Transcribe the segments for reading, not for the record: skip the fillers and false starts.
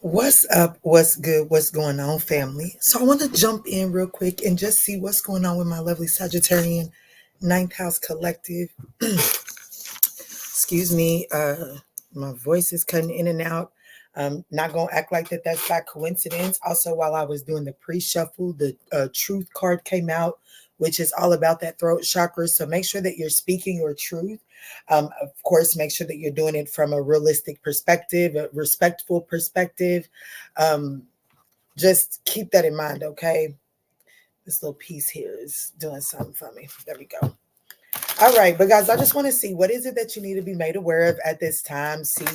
What's up? What's good? What's going on, family? So I want to jump in real quick and just see what's going on with my lovely Sagittarian ninth house collective. Excuse me, my voice is cutting in and out. Not gonna act like that's by coincidence. Also, while I was doing the pre-shuffle, the truth card came out, which is all about that throat chakra. So make sure that you're speaking your truth. Of course, make sure that you're doing it from a realistic perspective, a respectful perspective. Um, just keep that in mind, okay? This little piece here is doing something for me. There we go. All right, but guys, I just want to see what is it that you need to be made aware of at this time. See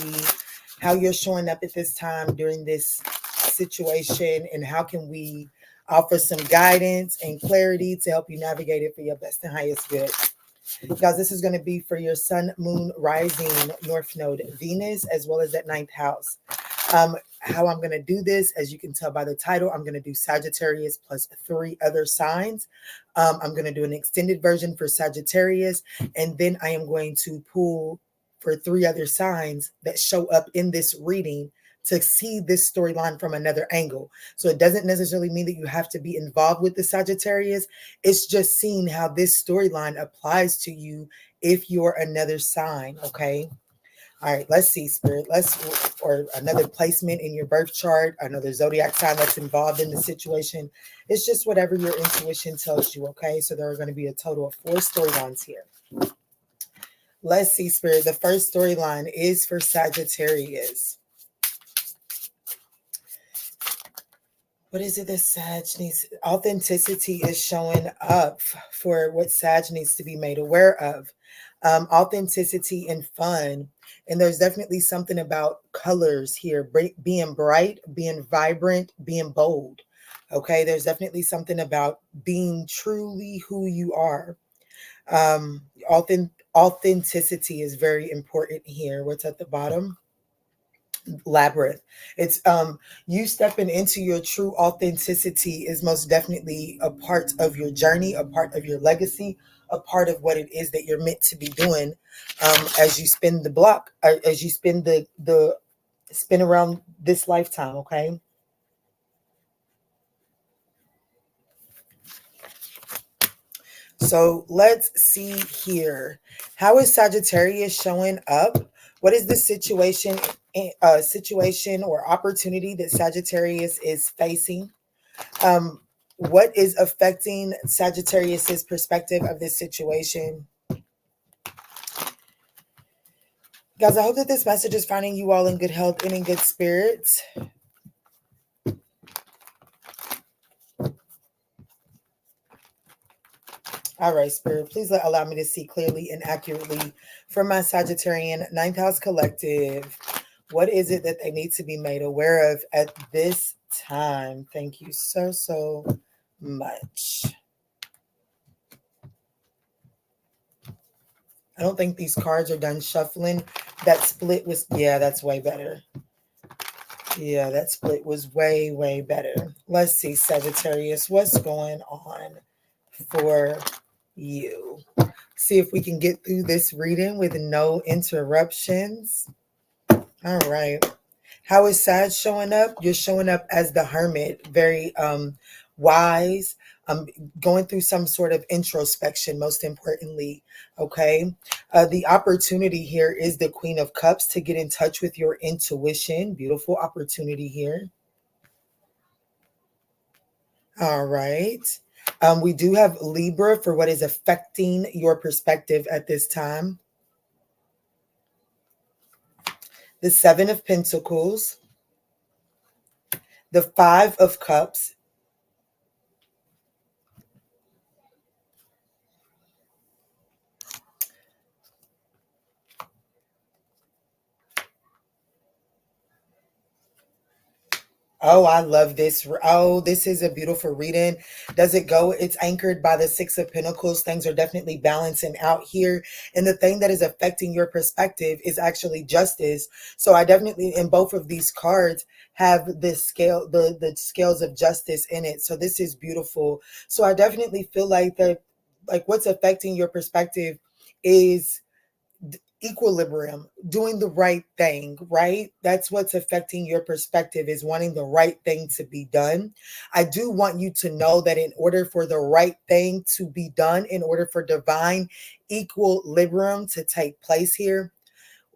how you're showing up at this time during this situation, and how can we offer some guidance and clarity to help you navigate it for your best and highest good. Guys, this is going to be for your sun, moon, rising, north node, Venus, as well as that ninth house. How I'm going to do this, as you can tell by the title, I'm going to do Sagittarius plus 3 other signs. I'm going to do an extended version for Sagittarius, and then I am going to pull for 3 other signs that show up in this reading to see this storyline from another angle. So it doesn't necessarily mean that you have to be involved with the Sagittarius. It's just seeing how this storyline applies to you if you're another sign, okay? All right, let's see, Spirit. Or another placement in your birth chart, another zodiac sign that's involved in the situation. It's just whatever your intuition tells you, okay? So there are going to be a total of 4 storylines here. Let's see, Spirit. The first storyline is for Sagittarius. What is it that Sag needs? Authenticity is showing up for what Sag needs to be made aware of. Authenticity and fun. And there's definitely something about colors here, being bright, being vibrant, being bold. Okay, there's definitely something about being truly who you are. Authenticity is very important here. What's at the bottom? Labyrinth. It's you stepping into your true authenticity is most definitely a part of your journey, a part of your legacy, a part of what it is that you're meant to be doing as you spin the block, as you spin the spin around this lifetime, okay? So let's see here. How is Sagittarius showing up? What is the situation or opportunity that Sagittarius is facing? What is affecting Sagittarius's perspective of this situation? Guys, I hope that this message is finding you all in good health and in good spirits. All right, Spirit, please allow me to see clearly and accurately from my Sagittarian ninth house collective. What is it that they need to be made aware of at this time? Thank you so much. I don't think these cards are done shuffling. That split was, yeah, that's way better. Yeah, that split was way better. Let's see, Sagittarius, what's going on for you? See if we can get through this reading with no interruptions. All right. How is Sag showing up? You're showing up as the Hermit, very wise, going through some sort of introspection, most importantly. Okay. The opportunity here is the Queen of Cups to get in touch with your intuition. Beautiful opportunity here. All right. We do have Libra for what is affecting your perspective at this time. The 7 of Pentacles, the 5 of Cups, oh, I love this. Oh, this is a beautiful reading. Does it go? It's anchored by the 6 of Pentacles. Things are definitely balancing out here. And the thing that is affecting your perspective is actually justice. So I definitely, in both of these cards, have this scale, the scales of justice in it. So this is beautiful. So I definitely feel like what's affecting your perspective is equilibrium, doing the right thing, right? That's what's affecting your perspective, is wanting the right thing to be done. I do want you to know that in order for the right thing to be done, in order for divine equilibrium to take place here,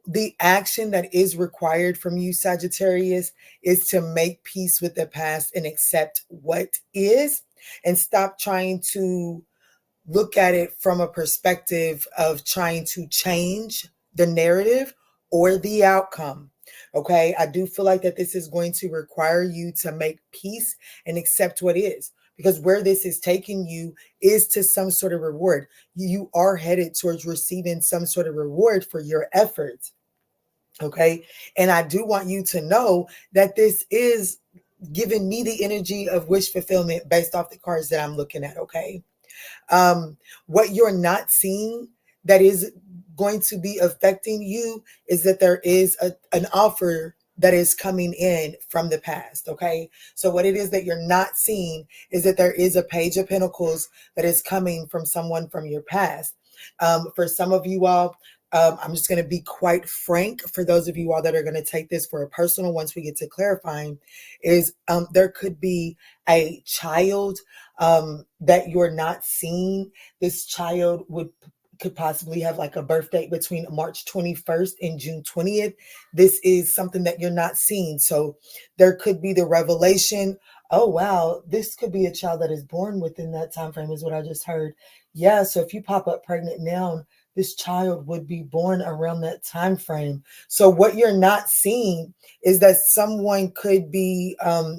the action that is required from you, Sagittarius, is to make peace with the past and accept what is, and stop trying to look at it from a perspective of trying to change the narrative or the outcome. Okay, I do feel like that this is going to require you to make peace and accept what is, because where this is taking you is to some sort of reward. You are headed towards receiving some sort of reward for your efforts. Okay, and I do want you to know that this is giving me the energy of wish fulfillment based off the cards that I'm looking at. Okay, what you're not seeing that is going to be affecting you is that there is an offer that is coming in from the past. Okay, so what it is that you're not seeing is that there is a Page of Pentacles that is coming from someone from your past. For some of you all, I'm just going to be quite frank. For those of you all that are going to take this for a personal, once we get to clarifying, is there could be a child that you're not seeing. This child could possibly have like a birth date between March 21st and June 20th. This is something that you're not seeing. So there could be the revelation, oh wow, this could be a child that is born within that time frame, is what I just heard. Yeah, so if you pop up pregnant now, this child would be born around that time frame. So what you're not seeing is that someone could be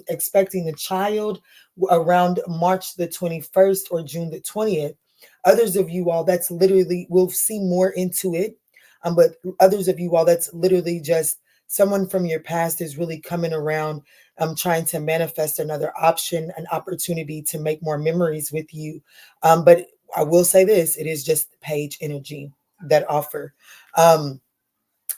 expecting a child around March the 21st or June the 20th. Others of you all, that's literally, we'll see more into it. But others of you all, that's literally just someone from your past is really coming around, trying to manifest another option, an opportunity to make more memories with you. But I will say this, it is just page energy, that offer.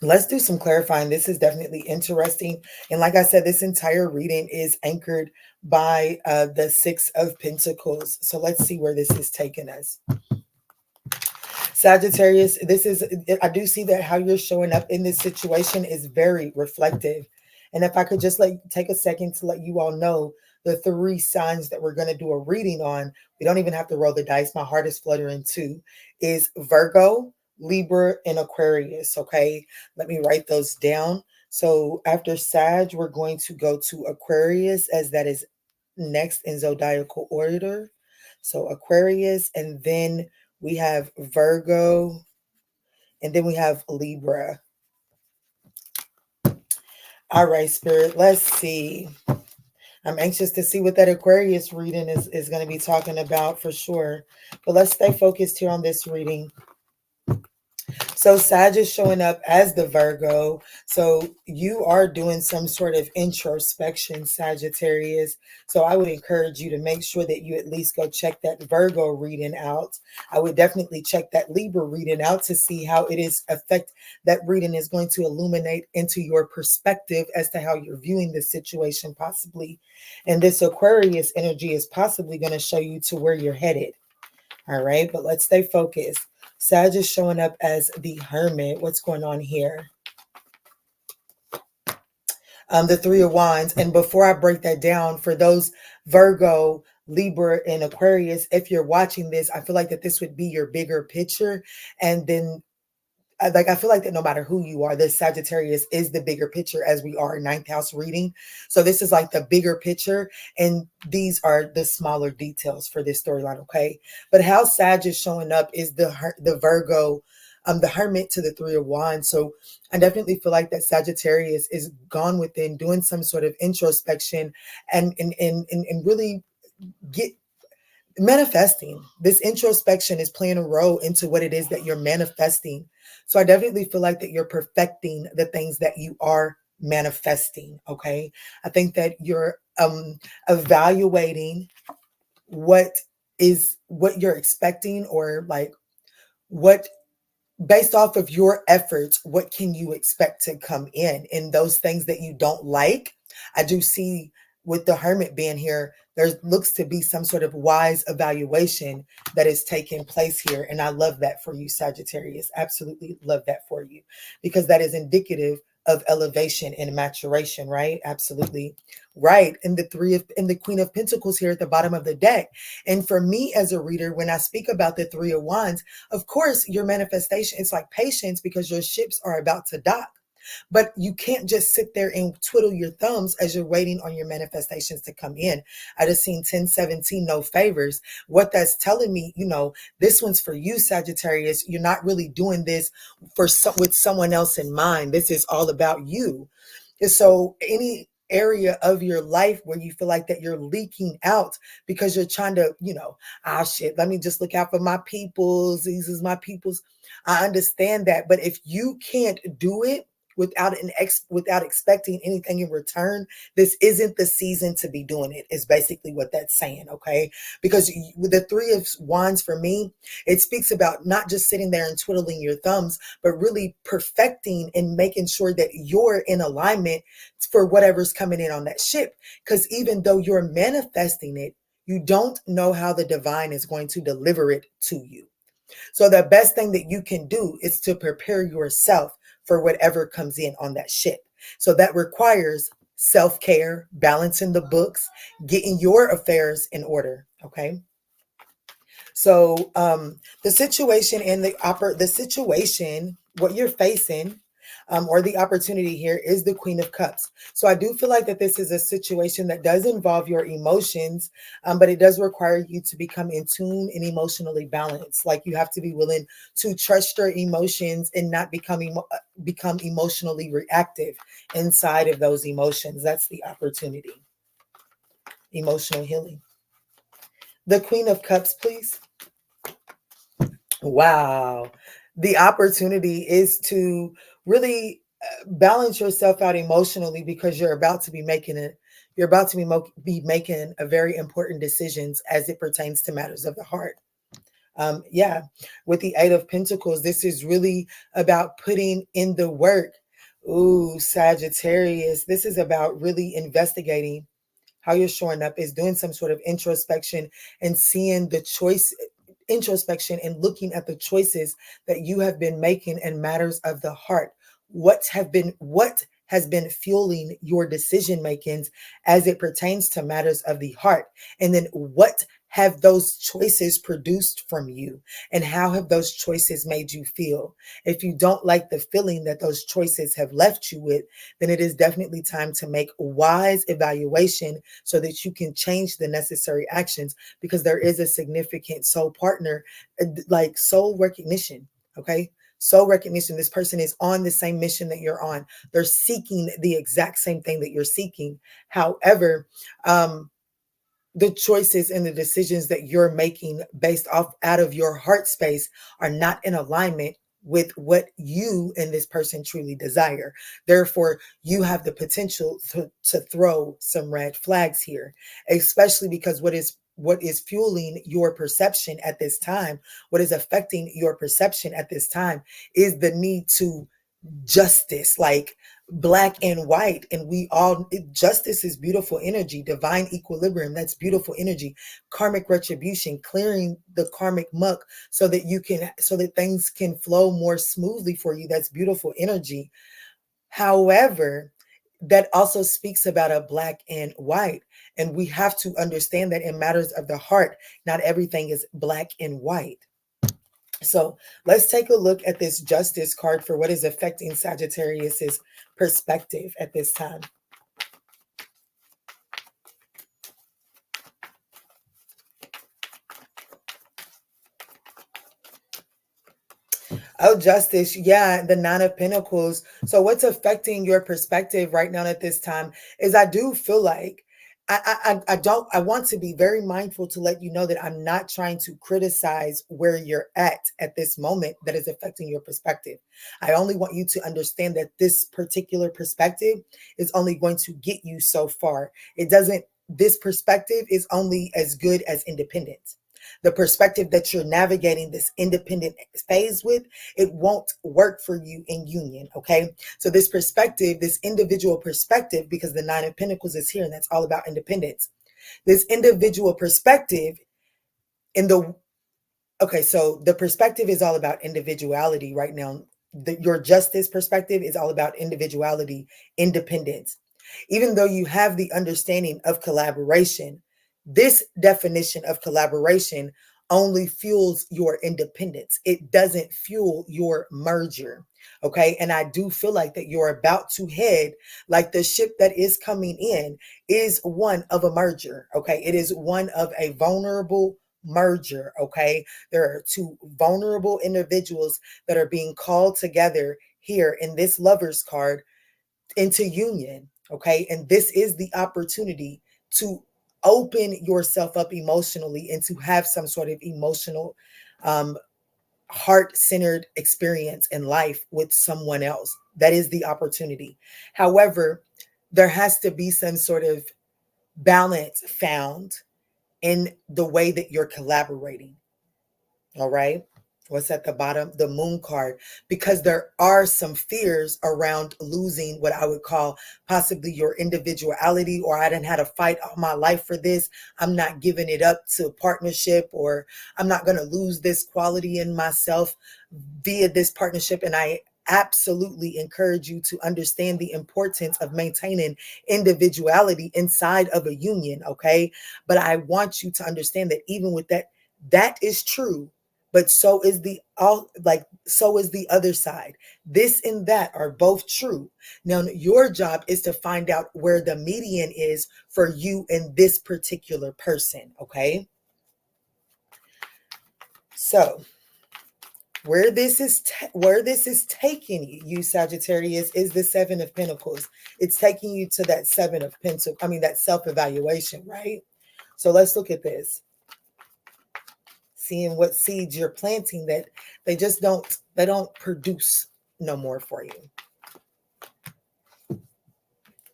Let's do some clarifying. This is definitely interesting. And like I said, this entire reading is anchored by the Six of Pentacles. So let's see where this is taking us. Sagittarius, I do see that how you're showing up in this situation is very reflective. And if I could just take a second to let you all know the 3 signs that we're going to do a reading on. We don't even have to roll the dice. My heart is fluttering too. Is Virgo, Libra, and Aquarius. Okay, let me write those down. So after Sag, we're going to go to Aquarius, as that is next in zodiacal order. So Aquarius, and then we have Virgo, and then we have Libra. All right, Spirit, let's see. I'm anxious to see what that Aquarius reading is going to be talking about for sure. But let's stay focused here on this reading. So Sag is showing up as the Virgo. So you are doing some sort of introspection, Sagittarius. So I would encourage you to make sure that you at least go check that Virgo reading out. I would definitely check that Libra reading out to see how it is that reading is going to illuminate into your perspective as to how you're viewing this situation possibly. And this Aquarius energy is possibly going to show you to where you're headed. All right, but let's stay focused. Sag is showing up as the Hermit. What's going on here? The 3 of Wands. And before I break that down, for those Virgo, Libra, and Aquarius, if you're watching this, I feel like that this would be your bigger picture. And then I feel like that no matter who you are, this Sagittarius is the bigger picture, as we are 9th house reading. So this is like the bigger picture, and these are the smaller details for this storyline, okay? But how Sag is showing up is the Virgo, the Hermit to the 3 of Wands. So I definitely feel like that Sagittarius is gone within, doing some sort of introspection and really manifesting. This introspection is playing a role into what it is that you're manifesting. So I definitely feel like that you're perfecting the things that you are manifesting. Okay. I think that you're evaluating what you're expecting, or like what, based off of your efforts, what can you expect to come in those things that you don't like. I do see with the Hermit being here there looks to be some sort of wise evaluation that is taking place here. And I love that for you, Sagittarius. Absolutely love that for you, because that is indicative of elevation and maturation, right? Absolutely right. And the Queen of Pentacles here at the bottom of the deck. And for me as a reader, when I speak about the Three of Wands, of course, your manifestation, it's like patience, because your ships are about to dock. But you can't just sit there and twiddle your thumbs as you're waiting on your manifestations to come in. I just seen 1017, no favors. What that's telling me, this one's for you, Sagittarius. You're not really doing this with someone else in mind. This is all about you. And so any area of your life where you feel like that you're leaking out because you're trying to, shit, let me just look out for my peoples. These is my peoples. I understand that. But if you can't do it without expecting anything in return, this isn't the season to be doing it, is basically what that's saying, okay? Because with the Three of Wands, for me, it speaks about not just sitting there and twiddling your thumbs, but really perfecting and making sure that you're in alignment for whatever's coming in on that ship. Because even though you're manifesting it, you don't know how the divine is going to deliver it to you. So the best thing that you can do is to prepare yourself for whatever comes in on that ship. So that requires self-care, balancing the books, getting your affairs in order. Okay. So the situation and the situation, what you're facing, or the opportunity here is the Queen of Cups. So I do feel like that this is a situation that does involve your emotions, but it does require you to become in tune and emotionally balanced. Like you have to be willing to trust your emotions and not become emotionally reactive inside of those emotions. That's the opportunity. Emotional healing. The Queen of Cups, please. Wow. The opportunity is to really balance yourself out emotionally, because you're about to be making a very important decisions as it pertains to matters of the heart. With the Eight of Pentacles, this is really about putting in the work. Ooh, Sagittarius, this is about really investigating how you're showing up, is doing some sort of introspection and seeing the introspection and looking at the choices that you have been making in matters of the heart. What has been fueling your decision makings as it pertains to matters of the heart? And then what have those choices produced from you? And how have those choices made you feel? If you don't like the feeling that those choices have left you with, then it is definitely time to make a wise evaluation so that you can change the necessary actions, because there is a significant soul partner, like soul recognition. Okay. Soul recognition. This person is on the same mission that you're on. They're seeking the exact same thing that you're seeking. However, the choices and the decisions that you're making based off out of your heart space are not in alignment with what you and this person truly desire. Therefore, you have the potential to throw some red flags here, especially because what is fueling your perception at this time, what is affecting your perception at this time, is the need to justice, like black and white. And justice is beautiful energy, divine equilibrium. That's beautiful energy. Karmic retribution, clearing the karmic muck so that things can flow more smoothly for you. That's beautiful energy. However, that also speaks about a black and white. And we have to understand that in matters of the heart, not everything is black and white. So let's take a look at this Justice card for what is affecting Sagittarius's perspective at this time. Oh, Justice. Yeah, the Nine of Pentacles. So what's affecting your perspective right now at this time is I do feel like I want to be very mindful to let you know that I'm not trying to criticize where you're at this moment that is affecting your perspective. I only want you to understand that this particular perspective is only going to get you so far. This perspective is only as good as independence. The perspective that you're navigating this independent phase with, it won't work for you in union, okay? So this perspective, this individual perspective, because the Nine of Pentacles is here and that's all about independence. This individual perspective in the Okay, so the perspective is all about individuality right now. Your justice perspective is all about individuality, independence. Even though you have the understanding of collaboration, this definition of collaboration only fuels your independence. It doesn't fuel your merger. Okay. And I do feel like that you're about to head, like the ship that is coming in is one of a merger. Okay. It is one of a vulnerable merger. Okay. There are two vulnerable individuals that are being called together here in this lover's card into union. Okay. And this is the opportunity to open yourself up emotionally and to have some sort of emotional, heart-centered experience in life with someone else. That is the opportunity. However, there has to be some sort of balance found in the way that you're collaborating. All right. What's at the bottom? The moon card, because there are some fears around losing what I would call possibly your individuality, or I didn't had to fight all my life for this. I'm not giving it up to partnership, or I'm not going to lose this quality in myself via this partnership. And I absolutely encourage you to understand the importance of maintaining individuality inside of a union. Okay. But I want you to understand that even with that, that is true, but so is so is the other side. This and that are both true. Now your job is to find out where the median is for you and this particular person. Okay. So where this is taking you, Sagittarius, is the Seven of Pentacles. It's taking you to that Seven of Pentacles. I mean, that self-evaluation, right? So let's look at this. Seeing what seeds you're planting that they don't produce no more for you.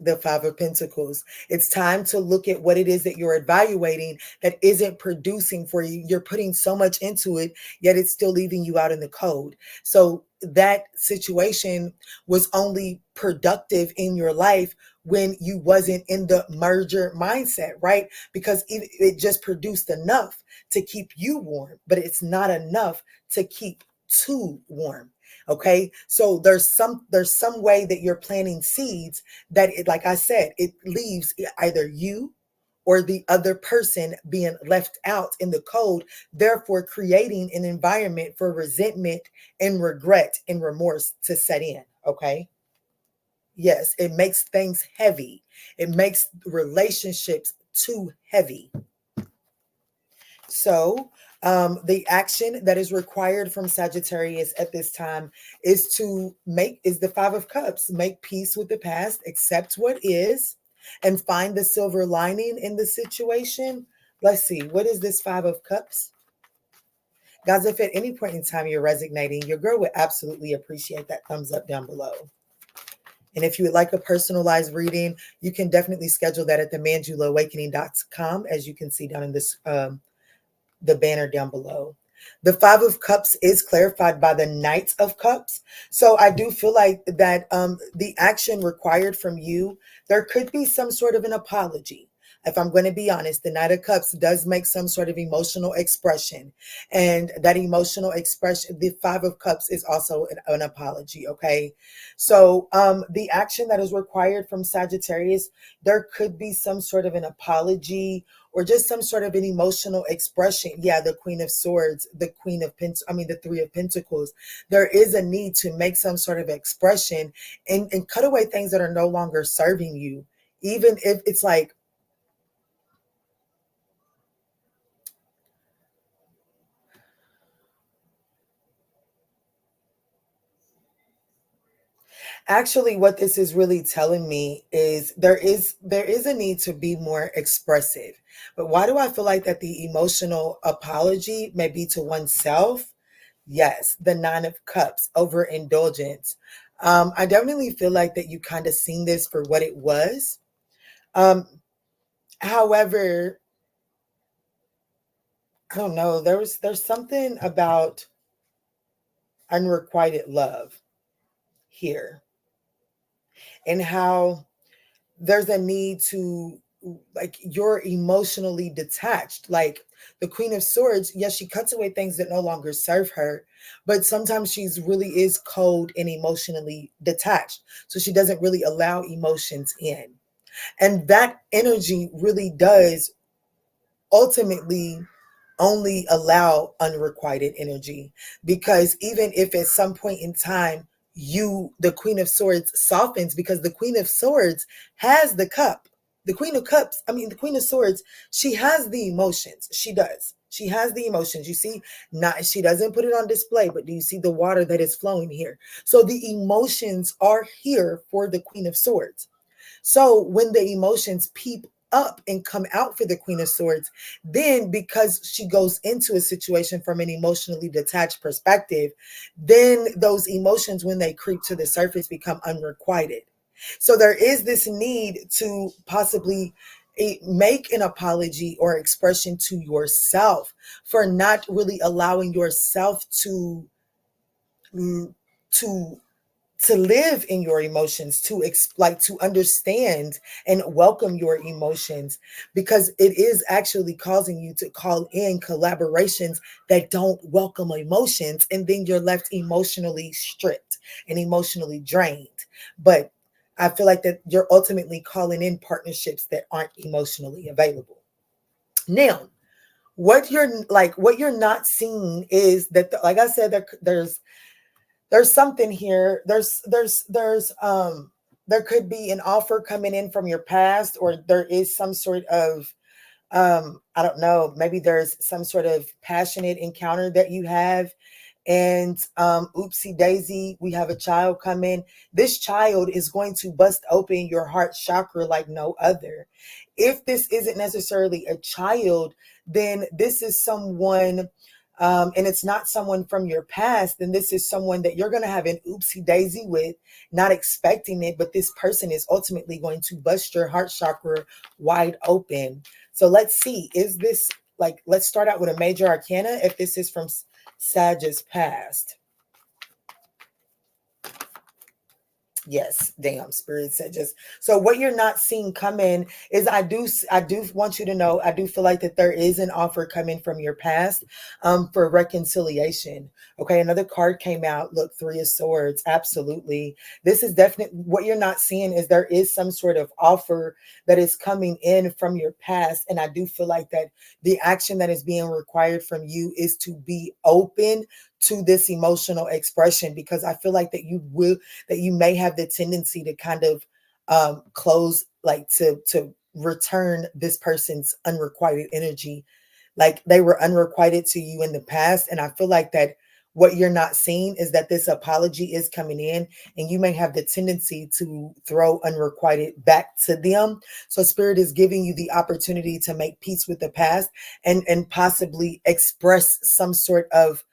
The Five of Pentacles. It's time to look at what it is that you're evaluating that isn't producing for you. You're putting so much into it, yet it's still leaving you out in the cold. So that situation was only productive in your life when you wasn't in the merger mindset, right? Because it just produced enough to keep you warm, but it's not enough to keep too warm. Okay, so there's some way that you're planting seeds that it, like I said, it leaves either you or the other person being left out in the cold, therefore creating an environment for resentment and regret and remorse to set in. Okay. Yes, it makes things heavy. It makes relationships too heavy. So the action that is required from Sagittarius at this time is the Five of Cups. Make peace with the past, accept what is, and find the silver lining in the situation. Let's see, what is this Five of Cups? Guys, if at any point in time you're resonating, your girl would absolutely appreciate that thumbs up down below. And if you would like a personalized reading, you can definitely schedule that at the ManjulaAwakening.com, as you can see down in this the banner down below. The Five of Cups is clarified by the Knight of Cups. So I do feel like that the action required from you, there could be some sort of an apology. If I'm going to be honest, the Knight of Cups does make some sort of emotional expression. And that emotional expression, the Five of Cups is also an apology, okay? So the action that is required from Sagittarius, there could be some sort of an apology or just some sort of an emotional expression. Yeah, the Queen of Swords, the the Three of Pentacles. There is a need to make some sort of expression and cut away things that are no longer serving you. Even if it's like, actually, what this is really telling me is there is a need to be more expressive. But why do I feel like that the emotional apology may be to oneself? Yes, the Nine of Cups, overindulgence. I definitely feel like that you kind of seen this for what it was. However, I don't know. There's something about unrequited love here, and how there's a need to like you're emotionally detached. Like the Queen of Swords, yes, she cuts away things that no longer serve her, but sometimes she's really is cold and emotionally detached. So she doesn't really allow emotions in. And that energy really does ultimately only allow unrequited energy, because even if at some point in time the Queen of Swords softens, because the Queen of Swords has the cup, the Queen of Cups, I mean the Queen of Swords, she has the emotions. She has the emotions. You see, not, she doesn't put it on display, but do you see the water that is flowing here? So the emotions are here for the Queen of Swords. So when the emotions peep up and come out for the Queen of Swords, then because she goes into a situation from an emotionally detached perspective, then those emotions, when they creep to the surface, become unrequited. So there is this need to possibly make an apology or expression to yourself for not really allowing yourself to to live in your emotions, to understand and welcome your emotions, because it is actually causing you to call in collaborations that don't welcome emotions, and then you're left emotionally stripped and emotionally drained. But I feel like that you're ultimately calling in partnerships that aren't emotionally available. Now, what you're not seeing is that, like I said, there's something here. There could be an offer coming in from your past, or there is some sort of I don't know, maybe there's some sort of passionate encounter that you have, and oopsie daisy, we have a child come in. This child is going to bust open your heart chakra like no other. If this isn't necessarily a child, then this is someone, and it's not someone from your past, then this is someone that you're going to have an oopsie daisy with, not expecting it, but this person is ultimately going to bust your heart chakra wide open. So let's see, is this, like, let's start out with a major arcana if this is from Sagittarius past. Yes, damn, spirit said just. So what you're not seeing come in is, I do want you to know, I do feel like that there is an offer coming from your past for reconciliation. Okay, another card came out. Look, Three of Swords. Absolutely. This is definitely what you're not seeing, is there is some sort of offer that is coming in from your past. And I do feel like that the action that is being required from you is to be open to this emotional expression, because I feel like that you may have the tendency to kind of close, like to return this person's unrequited energy, like they were unrequited to you in the past. And I feel like that what you're not seeing is that this apology is coming in, and you may have the tendency to throw unrequited back to them. So spirit is giving you the opportunity to make peace with the past, and possibly express some sort of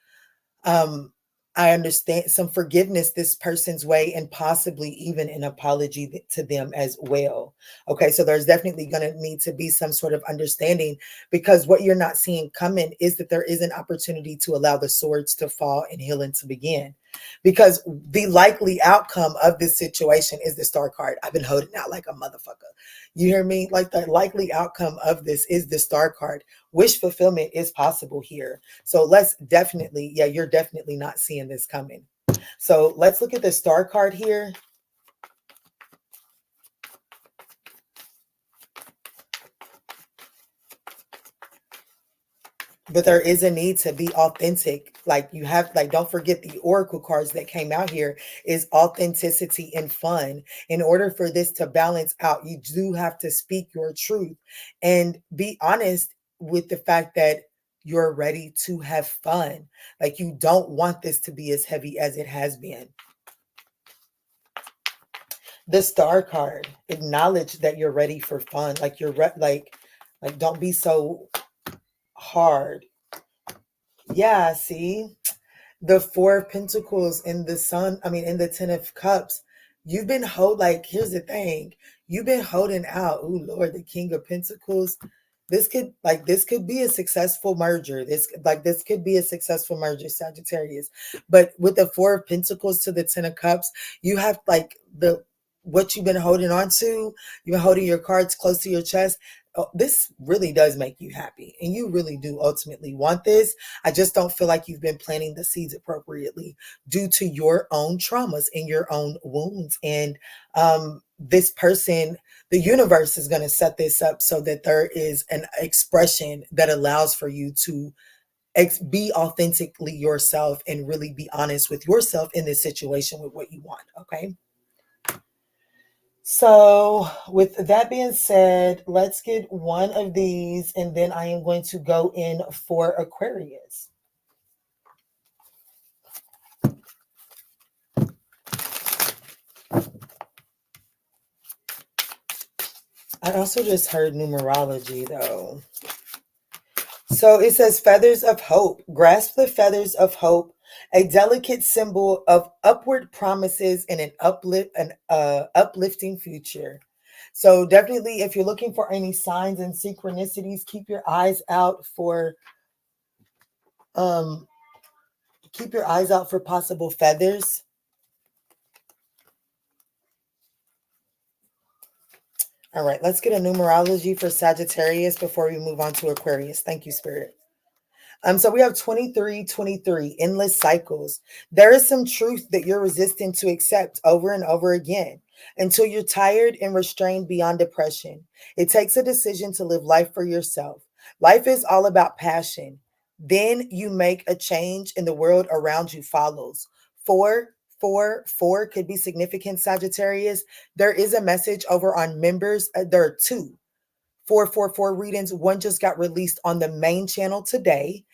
I understand, some forgiveness this person's way, and possibly even an apology to them as well. Okay, so there's definitely going to need to be some sort of understanding, because what you're not seeing coming is that there is an opportunity to allow the swords to fall and healing to begin. Because the likely outcome of this situation is the Star card. I've been holding out like a motherfucker. You hear me? Like, the likely outcome of this is the Star card. Wish fulfillment is possible here. So let's definitely, yeah, you're definitely not seeing this coming. So let's look at the Star card here. But there is a need to be authentic. Like, you have, like, don't forget the oracle cards that came out here is authenticity and fun. In order for this to balance out, you do have to speak your truth and be honest with the fact that you're ready to have fun. Like, you don't want this to be as heavy as it has been. The Star card, acknowledge that you're ready for fun. Like, you're like don't be so hard. Yeah, see, the Four of Pentacles in the Sun, I mean, in the Ten of Cups, you've been like, here's the thing, you've been holding out. Oh Lord, the King of Pentacles. This could be a successful merger. This could be a successful merger, Sagittarius. But with the Four of Pentacles to the Ten of Cups, you have like what you've been holding on to, you've been holding your cards close to your chest. Oh, this really does make you happy, and you really do ultimately want this. I just don't feel like you've been planting the seeds appropriately due to your own traumas and your own wounds. And this person, the universe is going to set this up so that there is an expression that allows for you to be authentically yourself and really be honest with yourself in this situation with what you want. Okay. So, with that being said, let's get one of these, and then I am going to go in for Aquarius. I also just heard numerology, though. So it says feathers of hope. Grasp the feathers of hope, a delicate symbol of upward promises and an uplifting future. So definitely, if you're looking for any signs and synchronicities, keep your eyes out for um possible feathers. All right, let's get a numerology for Sagittarius before we move on to Aquarius. Thank you, Spirit. So we have 23, endless cycles. There is some truth that you're resistant to accept over and over again until you're tired and restrained beyond depression. It takes a decision to live life for yourself. Life is all about passion. Then you make a change and the world around you follows. 4 could be significant, Sagittarius. There is a message over on members. There are two 444 readings. One just got released on the main channel today.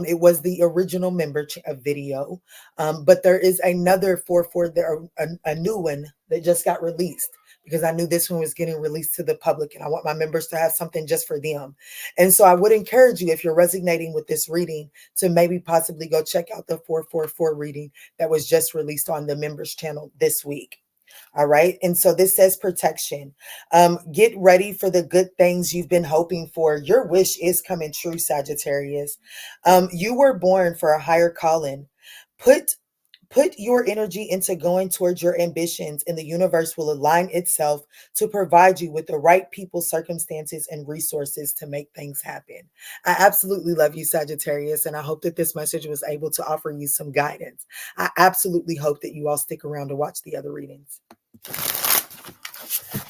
It was the original member video, but there is another 44 there, a new one that just got released because I knew this one was getting released to the public, and I want my members to have something just for them. And so I would encourage you, if you're resonating with this reading, to maybe possibly go check out the 444 reading that was just released on the members channel this week. All right. And so this says protection. Get ready for the good things you've been hoping for. Your wish is coming true, Sagittarius. You were born for a higher calling. Put your energy into going towards your ambitions, and the universe will align itself to provide you with the right people, circumstances, and resources to make things happen. I absolutely love you, Sagittarius, and I hope that this message was able to offer you some guidance. I absolutely hope that you all stick around to watch the other readings.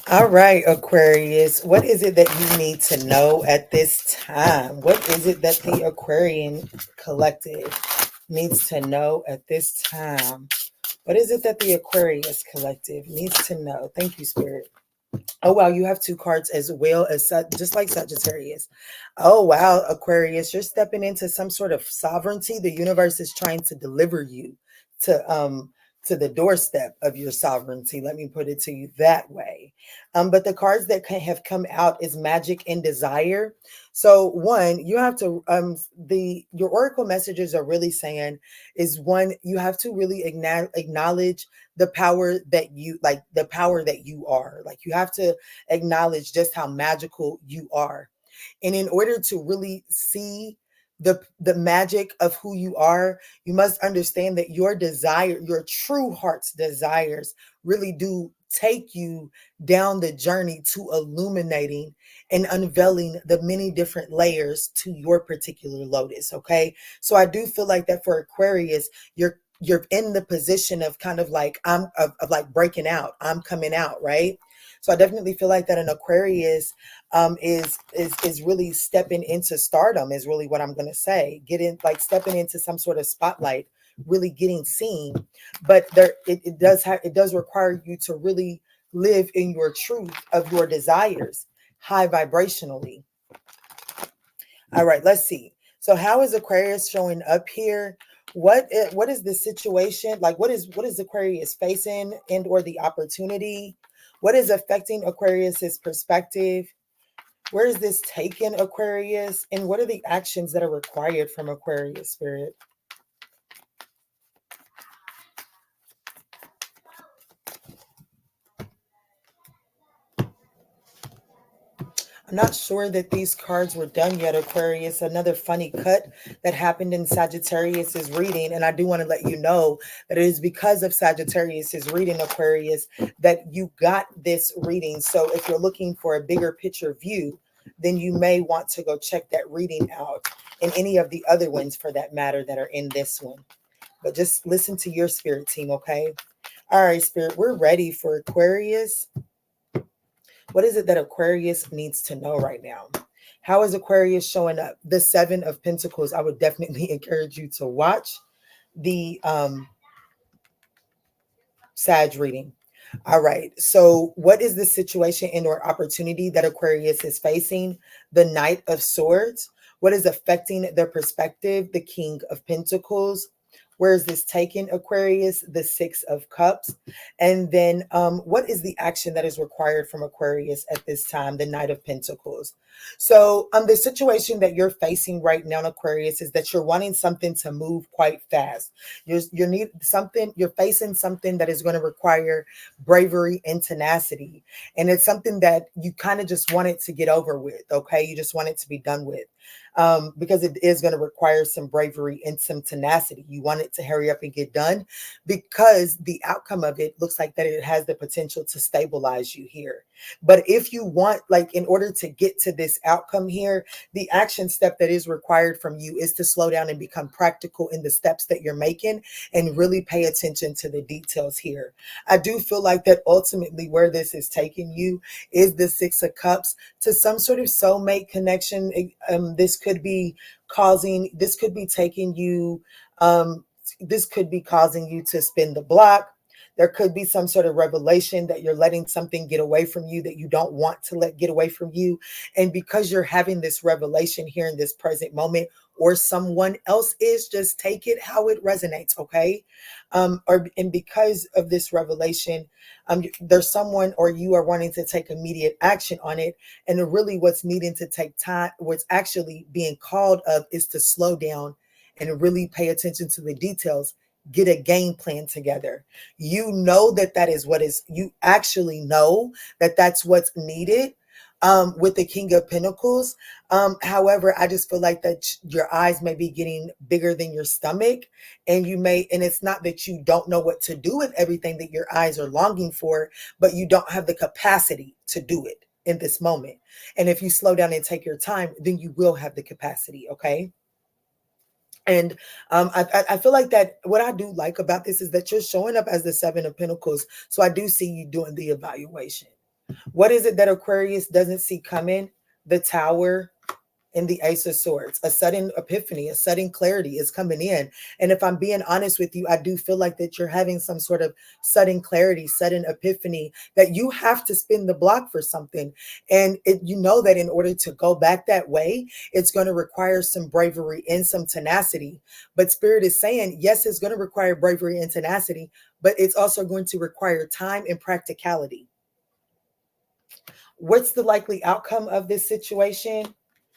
All right, Aquarius, what is it that you need to know at this time? What is it that the Aquarian collective needs to know at this time? What is it that the Aquarius collective needs to know? Thank you, Spirit. Oh, wow, you have two cards as well as just like Sagittarius. Oh, wow, Aquarius, you're stepping into some sort of sovereignty. The universe is trying to deliver you to the doorstep of your sovereignty. Let me put it to you that way. But the cards that have come out is magic and desire. So one, you have to your oracle messages are really saying is one, you have to really acknowledge the power that you are. Like you have to acknowledge just how magical you are. And in order to really see the magic of who you are, you must understand that your desire, your true heart's desires, really do take you down the journey to illuminating and unveiling the many different layers to your particular lotus. Okay, so I do feel like that for Aquarius, you're in the position of kind of like of like breaking out. I'm coming out, right? So I definitely feel like that an Aquarius is really stepping into stardom, is really what I'm going to say. Stepping into some sort of spotlight, really getting seen. But it does require you to really live in your truth of your desires, high vibrationally. All right, let's see. So how is Aquarius showing up here? What is the situation? Like what is Aquarius facing and or the opportunity? What is affecting Aquarius's perspective? Where is this taking Aquarius? And what are the actions that are required from Aquarius, Spirit? I'm not sure that these cards were done yet, Aquarius. Another funny cut that happened in Sagittarius's reading. And I do want to let you know that it is because of Sagittarius's reading, Aquarius, that you got this reading. So if you're looking for a bigger picture view, then you may want to go check that reading out, and any of the other ones for that matter that are in this one. But just listen to your spirit team, okay? All right, Spirit, we're ready for Aquarius. What is it that Aquarius needs to know right now? How is Aquarius showing up? The Seven of Pentacles. I would definitely encourage you to watch the Sag reading. All right. So what is the situation and or opportunity that Aquarius is facing? The Knight of Swords. What is affecting their perspective? The King of Pentacles. Where is this taking, Aquarius? The Six of Cups. And then what is the action that is required from Aquarius at this time? The Knight of Pentacles. So the situation that you're facing right now, Aquarius, is that you're wanting something to move quite fast. You're facing something that is going to require bravery and tenacity. And it's something that you kind of just want it to get over with, okay? You just want it to be done with. Because it is going to require some bravery and some tenacity. You want it to hurry up and get done because the outcome of it looks like that it has the potential to stabilize you here. But if you want, like, in order to get to this outcome here, the action step that is required from you is to slow down and become practical in the steps that you're making and really pay attention to the details here. I do feel like that ultimately where this is taking you is the Six of Cups to some sort of soulmate connection. This could be taking you, this could be causing you to spin the block. There could be some sort of revelation that you're letting something get away from you that you don't want to let get away from you. And because you're having this revelation here in this present moment, or someone else is, just take it how it resonates, okay? And because of this revelation, there's someone or you are wanting to take immediate action on it. And really what's needing to take time, what's actually being called of is to slow down and really pay attention to the details. Get a game plan together. You know you actually know that that's what's needed with the King of Pentacles. However, I just feel like that your eyes may be getting bigger than your stomach, and it's not that you don't know what to do with everything that your eyes are longing for, but you don't have the capacity to do it in this moment. And if you slow down and take your time, then you will have the capacity, okay? And I feel like that what I do like about this is that you're showing up as the Seven of Pentacles. So I do see you doing the evaluation. What is it that Aquarius doesn't see coming? The Tower and the Ace of Swords. A sudden epiphany, a sudden clarity is coming in. And if I'm being honest with you, I do feel like that you're having some sort of sudden clarity, sudden epiphany, that you have to spin the block for something. And you know that in order to go back that way, it's going to require some bravery and some tenacity. But Spirit is saying, yes, it's going to require bravery and tenacity, but it's also going to require time and practicality. What's the likely outcome of this situation?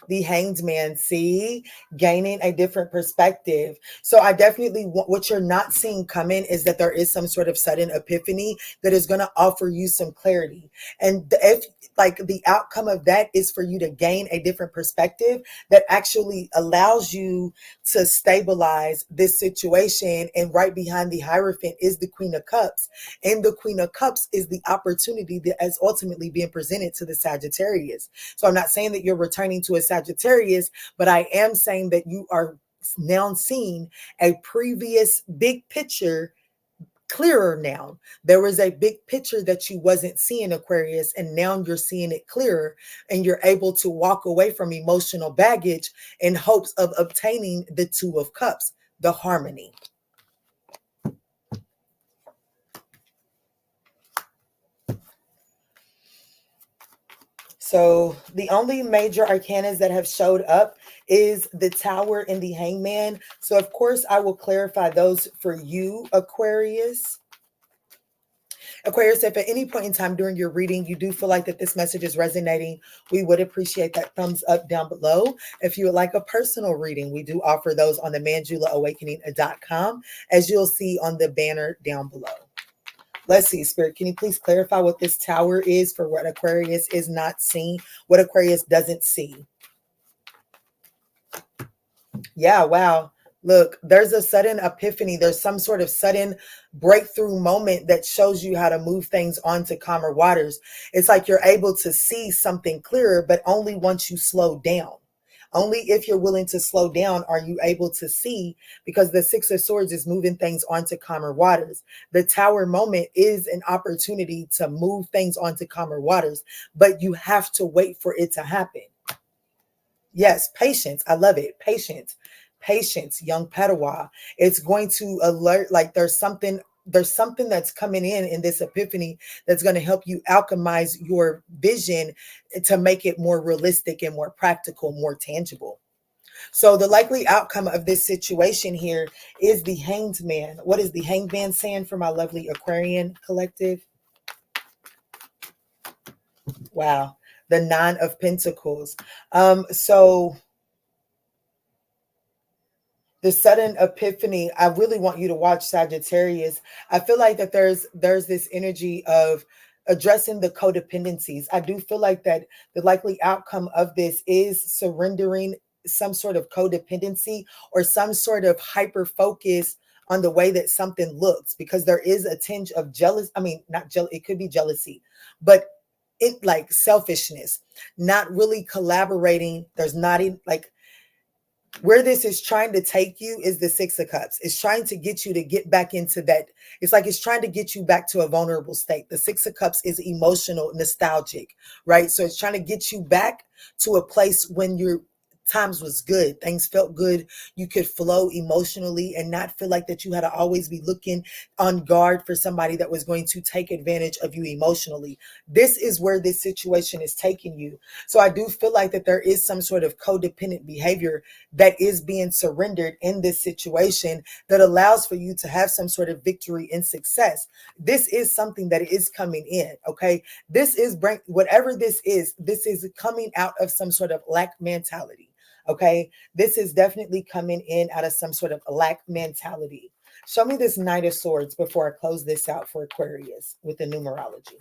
The Hanged Man, see, gaining a different perspective. So I definitely, what you're not seeing coming is that there is some sort of sudden epiphany that is going to offer you some clarity. And if like the outcome of that is for you to gain a different perspective that actually allows you to stabilize this situation. And right behind the Hierophant is the Queen of Cups. And the Queen of Cups is the opportunity that is ultimately being presented to the Sagittarius. So I'm not saying that you're returning to a Sagittarius, but I am saying that you are now seeing a previous big picture clearer now. There was a big picture that you wasn't seeing, Aquarius, and now you're seeing it clearer, and you're able to walk away from emotional baggage in hopes of obtaining the Two of Cups, the harmony. So the only major arcanas that have showed up is the Tower and the Hangman. So of course, I will clarify those for you, Aquarius. Aquarius, if at any point in time during your reading, you do feel like that this message is resonating, we would appreciate that thumbs up down below. If you would like a personal reading, we do offer those on the ManjulaAwakening.com, as you'll see on the banner down below. Let's see, Spirit, can you please clarify what this tower is for what Aquarius is not seeing, what Aquarius doesn't see? Yeah, wow. Look, there's a sudden epiphany. There's some sort of sudden breakthrough moment that shows you how to move things onto calmer waters. It's like you're able to see something clearer, but only once you slow down. Only if you're willing to slow down are you able to see, because the Six of Swords is moving things onto calmer waters. The Tower moment is an opportunity to move things onto calmer waters, but you have to wait for it to happen. Yes, patience. I love it. Patience. Patience, young Padawan. It's going to alert, like there's something that's coming in this epiphany that's going to help you alchemize your vision to make it more realistic and more practical, more tangible. So the likely outcome of this situation here is the Hanged Man. What is the Hanged Man saying for my lovely Aquarian collective? Wow. The Nine of Pentacles. So the sudden epiphany, I really want you to watch Sagittarius. I feel like that there's this energy of addressing the codependencies. I do feel like that the likely outcome of this is surrendering some sort of codependency or some sort of hyper focus on the way that something looks, because there is a tinge of jealous. I mean, not jealous, it could be jealousy, but it like selfishness, not really collaborating. There's not even like, where this is trying to take you is the Six of Cups. It's trying to get you to get back into that. It's like it's trying to get you back to a vulnerable state. The Six of Cups is emotional, nostalgic, right? So it's trying to get you back to a place when your times was good. Things felt good. You could flow emotionally and not feel like that you had to always be looking on guard for somebody that was going to take advantage of you emotionally. This is where this situation is taking you. So I do feel like that there is some sort of codependent behavior that is being surrendered in this situation that allows for you to have some sort of victory and success. This is something that is coming in, okay? This is whatever this is coming out of some sort of lack mentality, okay? This is definitely coming in out of some sort of lack mentality. Show me this Knight of Swords before I close this out for Aquarius with the numerology.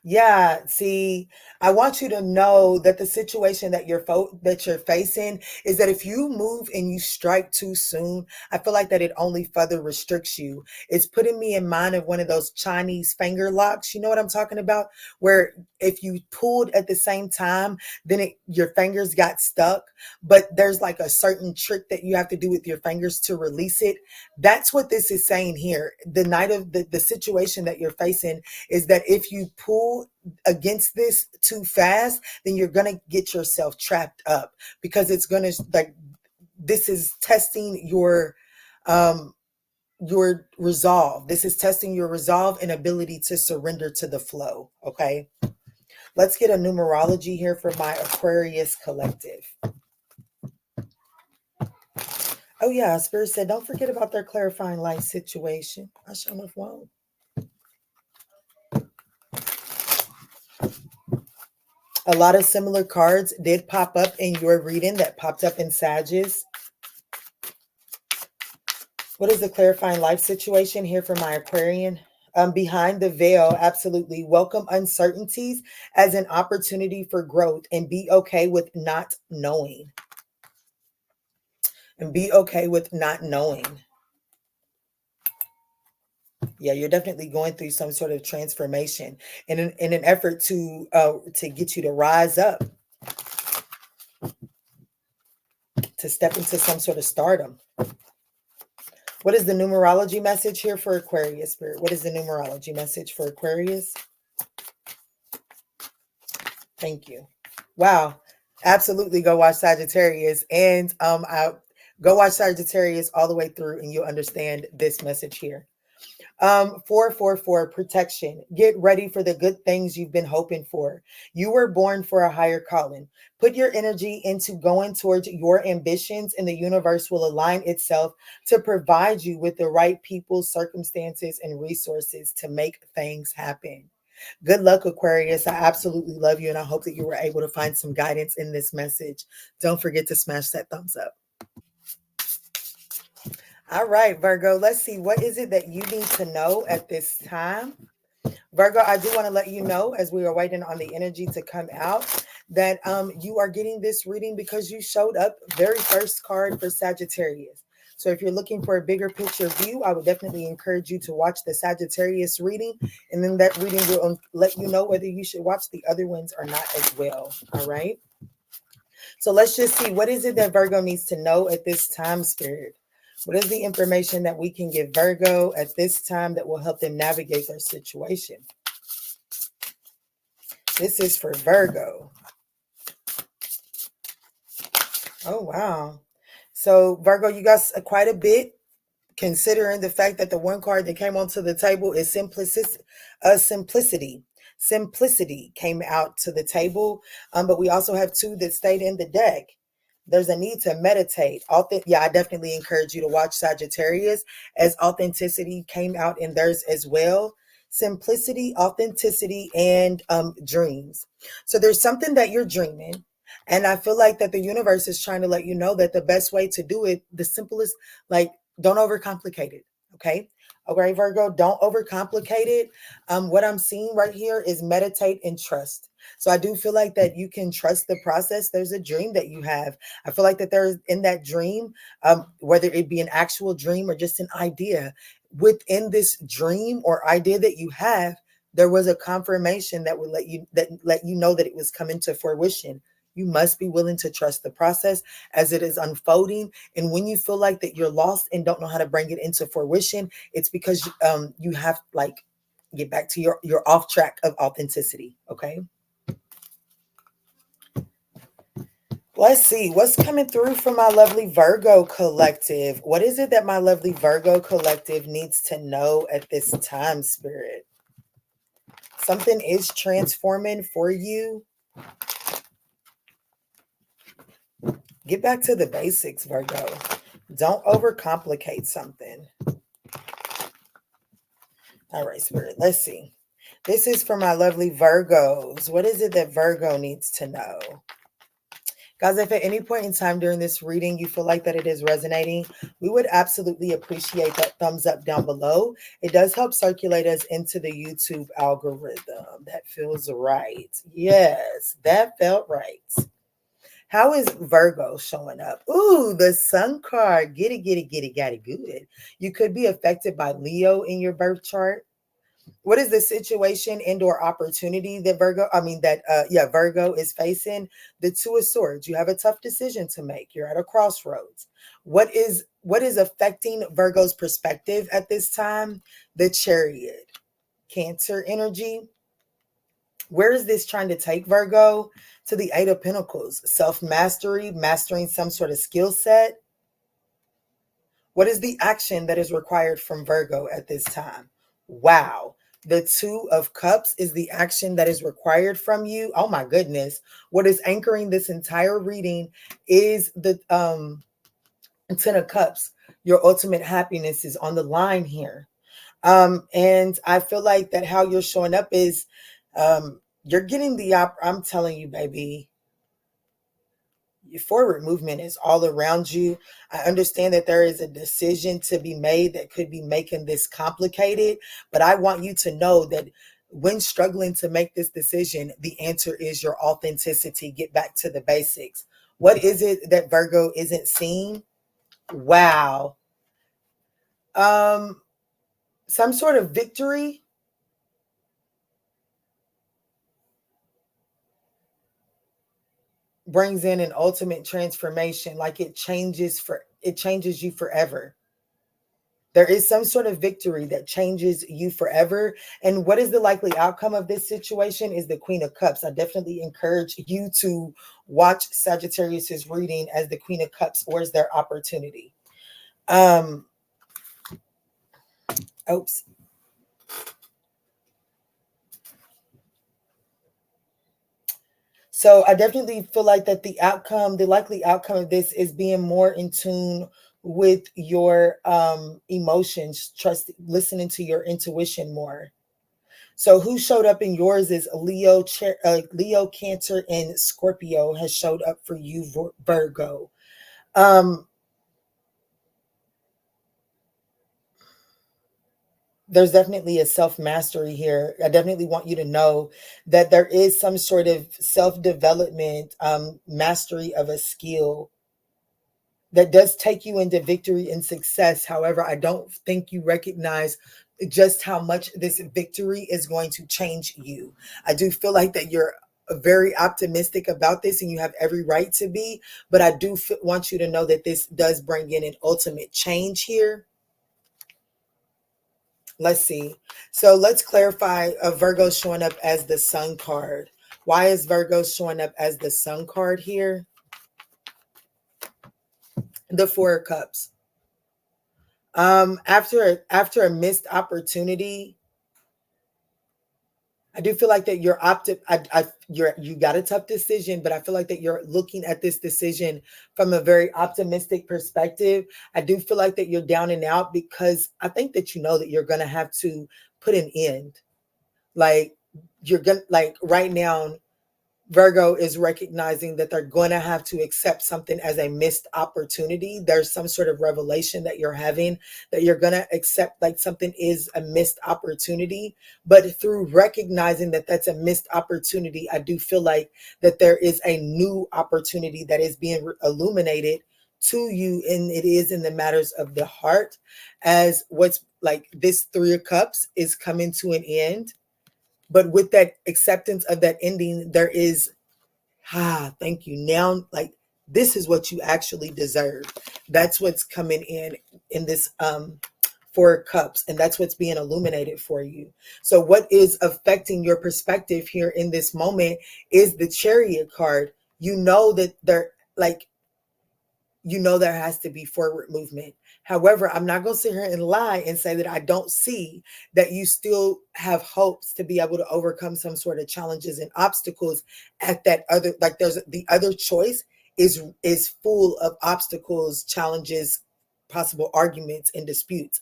Yeah, see, I want you to know that the situation that you're facing is that if you move and you strike too soon, I feel like that it only further restricts you. It's putting me in mind of one of those Chinese finger locks. You know what I'm talking about? Where if you pulled at the same time, then your fingers got stuck, but there's like a certain trick that you have to do with your fingers to release it. That's what this is saying here. The night of the situation that you're facing is that if you pull against this too fast, then you're going to get yourself trapped up, because it's going to, like, this is testing your resolve. This is testing your resolve and ability to surrender to the flow. Okay. Let's get a numerology here for my Aquarius collective. Oh yeah, Spirit said, don't forget about their clarifying light situation. I sure enough won't. A lot of similar cards did pop up in your reading that popped up in Sagittarius. What is the clarifying life situation here for my Aquarian? Behind the veil, absolutely. Welcome uncertainties as an opportunity for growth, and be okay with not knowing. And be okay with not knowing. Yeah, you're definitely going through some sort of transformation in an effort to get you to rise up, to step into some sort of stardom. What is the numerology message here for Aquarius, Spirit? What is the numerology message for Aquarius? Thank you. Wow. Absolutely go watch Sagittarius, and go watch Sagittarius all the way through and you'll understand this message here. 444 protection. Get ready for the good things you've been hoping for. You were born for a higher calling. Put your energy into going towards your ambitions, and the universe will align itself to provide you with the right people, circumstances, and resources to make things happen. Good luck, Aquarius. I absolutely love you, and I hope that you were able to find some guidance in this message. Don't forget to smash that thumbs up. All right, Virgo, let's see. What is it that you need to know at this time? Virgo, I do want to let you know, as we are waiting on the energy to come out, that you are getting this reading because you showed up very first card for Sagittarius. So if you're looking for a bigger picture view, I would definitely encourage you to watch the Sagittarius reading, and then that reading will let you know whether you should watch the other ones or not as well. All right. So let's just see, what is it that Virgo needs to know at this time, Spirit? What is the information that we can give Virgo at this time that will help them navigate their situation? This is for Virgo. Oh, wow. So, Virgo, you got quite a bit, considering the fact that the one card that came onto the table is simplicity. Simplicity came out to the table, but we also have two that stayed in the deck. There's a need to meditate. Yeah, I definitely encourage you to watch Sagittarius, as authenticity came out in theirs as well. Simplicity, authenticity, and dreams. So there's something that you're dreaming. And I feel like that the universe is trying to let you know that the best way to do it, the simplest, like, don't overcomplicate it. Okay. Okay, Virgo, don't overcomplicate it. What I'm seeing right here is meditate and trust. So I do feel like that you can trust the process. There's a dream that you have. I feel like that there's in that dream, whether it be an actual dream or just an idea, within this dream or idea that you have, there was a confirmation that would let you know that it was coming to fruition. You must be willing to trust the process as it is unfolding. And when you feel like that you're lost and don't know how to bring it into fruition, it's because you have, like, get back to your off track of authenticity. Okay. Let's see what's coming through for my lovely Virgo collective. What is it that my lovely Virgo collective needs to know at this time, Spirit? Something is transforming for you. Get back to the basics, Virgo. Don't overcomplicate something. All right, Spirit, let's see. This is for my lovely Virgos. What is it that Virgo needs to know? Guys, if at any point in time during this reading you feel like that it is resonating, we would absolutely appreciate that thumbs up down below. It does help circulate us into the YouTube algorithm. That feels right. Yes, that felt right. How is Virgo showing up? Ooh, the Sun card. Get it, got it good. You could be affected by Leo in your birth chart. What is the situation and or opportunity that Virgo is facing? The Two of Swords. You have a tough decision to make. You're at a crossroads. What is affecting Virgo's perspective at this time? The Chariot. Cancer energy. Where is this trying to take Virgo? To the Eight of Pentacles. Self-mastery, mastering some sort of skill set. What is the action that is required from Virgo at this time? Wow. The Two of Cups is the action that is required from you. Oh my goodness. What is anchoring this entire reading is the Ten of Cups. Your ultimate happiness is on the line here. And I feel like that how you're showing up is you're getting I'm telling you, baby, your forward movement is all around you. I understand that there is a decision to be made that could be making this complicated, but I want you to know that when struggling to make this decision, the answer is your authenticity. Get back to the basics. What is it that Virgo isn't seeing? Wow. Some sort of victory. Brings in an ultimate transformation, like it changes you forever. There is some sort of victory that changes you forever. And what is the likely outcome of this situation is the Queen of Cups. I definitely encourage you to watch Sagittarius's reading as the Queen of Cups, or is their opportunity. Oops. So I definitely feel like that the likely outcome of this is being more in tune with your emotions, listening to your intuition more. So who showed up in yours is Leo, Cancer, and Scorpio has showed up for you, Virgo. there's definitely a self-mastery here. I definitely want you to know that there is some sort of self-development, mastery of a skill that does take you into victory and success. However, I don't think you recognize just how much this victory is going to change you. I do feel like that you're very optimistic about this, and you have every right to be, but I do want you to know that this does bring in an ultimate change here. Let's see. So let's clarify, Virgo showing up as the Sun card. Why is Virgo showing up as the Sun card here? The Four of Cups. After a missed opportunity, I do feel like that you got a tough decision, but I feel like that you're looking at this decision from a very optimistic perspective. I do feel like that you're down and out because I think that you know that you're gonna have to put an end. Like you're gonna like right now, Virgo is recognizing that they're going to have to accept something as a missed opportunity. There's some sort of revelation that you're having that you're going to accept like something is a missed opportunity. But through recognizing that that's a missed opportunity, I do feel like that there is a new opportunity that is being illuminated to you. And it is in the matters of the heart, as what's like this Three of Cups is coming to an end. But with that acceptance of that ending, there is, thank you. Now, like, this is what you actually deserve. That's what's coming in this Four of Cups, and that's what's being illuminated for you. So what is affecting your perspective here in this moment is the Chariot card. You know that there has to be forward movement. However, I'm not going to sit here and lie and say that I don't see that you still have hopes to be able to overcome some sort of challenges and obstacles at that other, like there's the other choice is full of obstacles, challenges, possible arguments and disputes.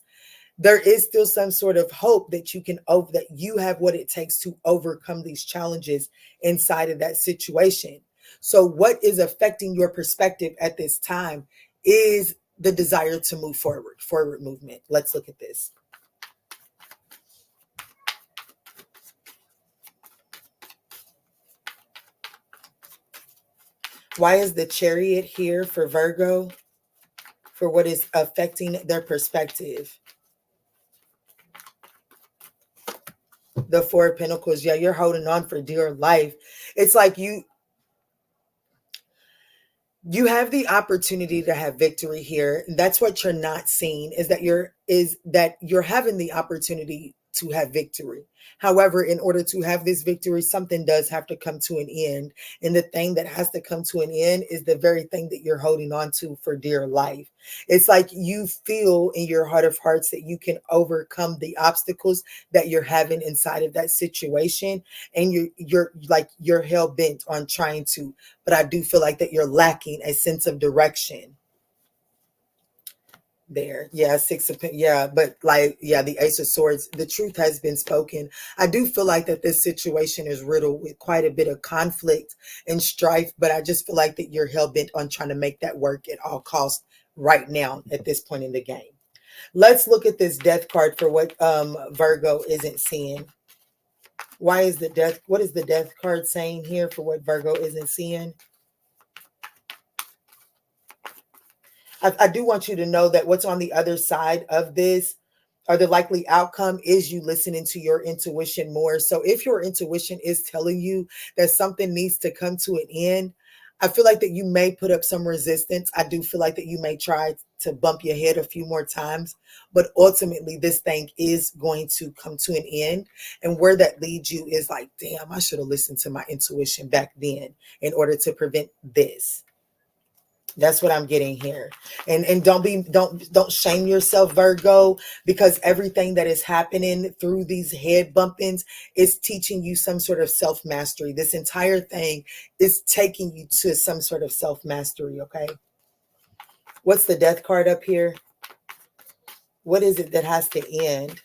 There is still some sort of hope that that you have what it takes to overcome these challenges inside of that situation. So what is affecting your perspective at this time is the desire to move forward movement. Let's look at this. Why is the Chariot here for Virgo? For what is affecting their perspective? The Four of Pentacles. Yeah, you're holding on for dear life. It's like you have the opportunity to have victory here. That's what you're not seeing, is that you're having the opportunity to have victory. However, in order to have this victory, something does have to come to an end. And the thing that has to come to an end is the very thing that you're holding on to for dear life. It's like you feel in your heart of hearts that you can overcome the obstacles that you're having inside of that situation. And you're hell bent on trying to, but I do feel like that you're lacking a sense of direction. There, yeah, but the Ace of Swords, the truth has been spoken. I do feel like that this situation is riddled with quite a bit of conflict and strife, but I just feel like that you're hell-bent on trying to make that work at all costs right now at this point in the game. Let's look at this Death card for what Virgo isn't seeing. What is the Death card saying here for what Virgo isn't seeing? I do want you to know that what's on the other side of this, or the likely outcome, is you listening to your intuition more. So if your intuition is telling you that something needs to come to an end, I feel like that you may put up some resistance. I do feel like that you may try to bump your head a few more times, but ultimately this thing is going to come to an end. And where that leads you is like, damn, I should have listened to my intuition back then in order to prevent this. That's what I'm getting here. And don't shame yourself, Virgo, because everything that is happening through these head bumpings is teaching you some sort of self-mastery. This entire thing is taking you to some sort of self-mastery, okay? What's the Death card up here? What is it that has to end?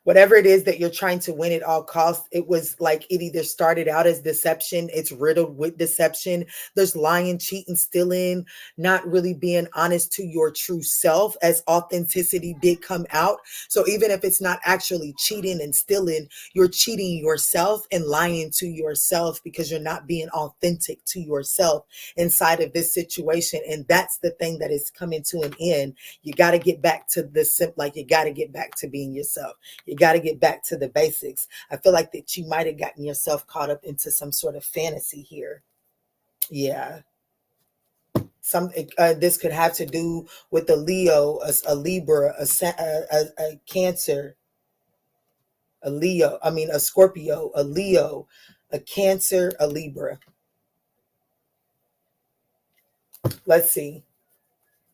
Whatever it is that you're trying to win at all costs, it was like it either started out as deception, it's riddled with deception. There's lying, cheating, stealing, not really being honest to your true self, as authenticity did come out. So even if it's not actually cheating and stealing, you're cheating yourself and lying to yourself because you're not being authentic to yourself inside of this situation. And that's the thing that is coming to an end. You got to get back to the like you got to get back to being yourself. You got to get back to the basics. I feel like that you might have gotten yourself caught up into some sort of fantasy here. Yeah. This could have to do with a Leo, a Libra, a Cancer, a Leo, I mean a Scorpio, a Leo, a Cancer, a Libra. Let's see.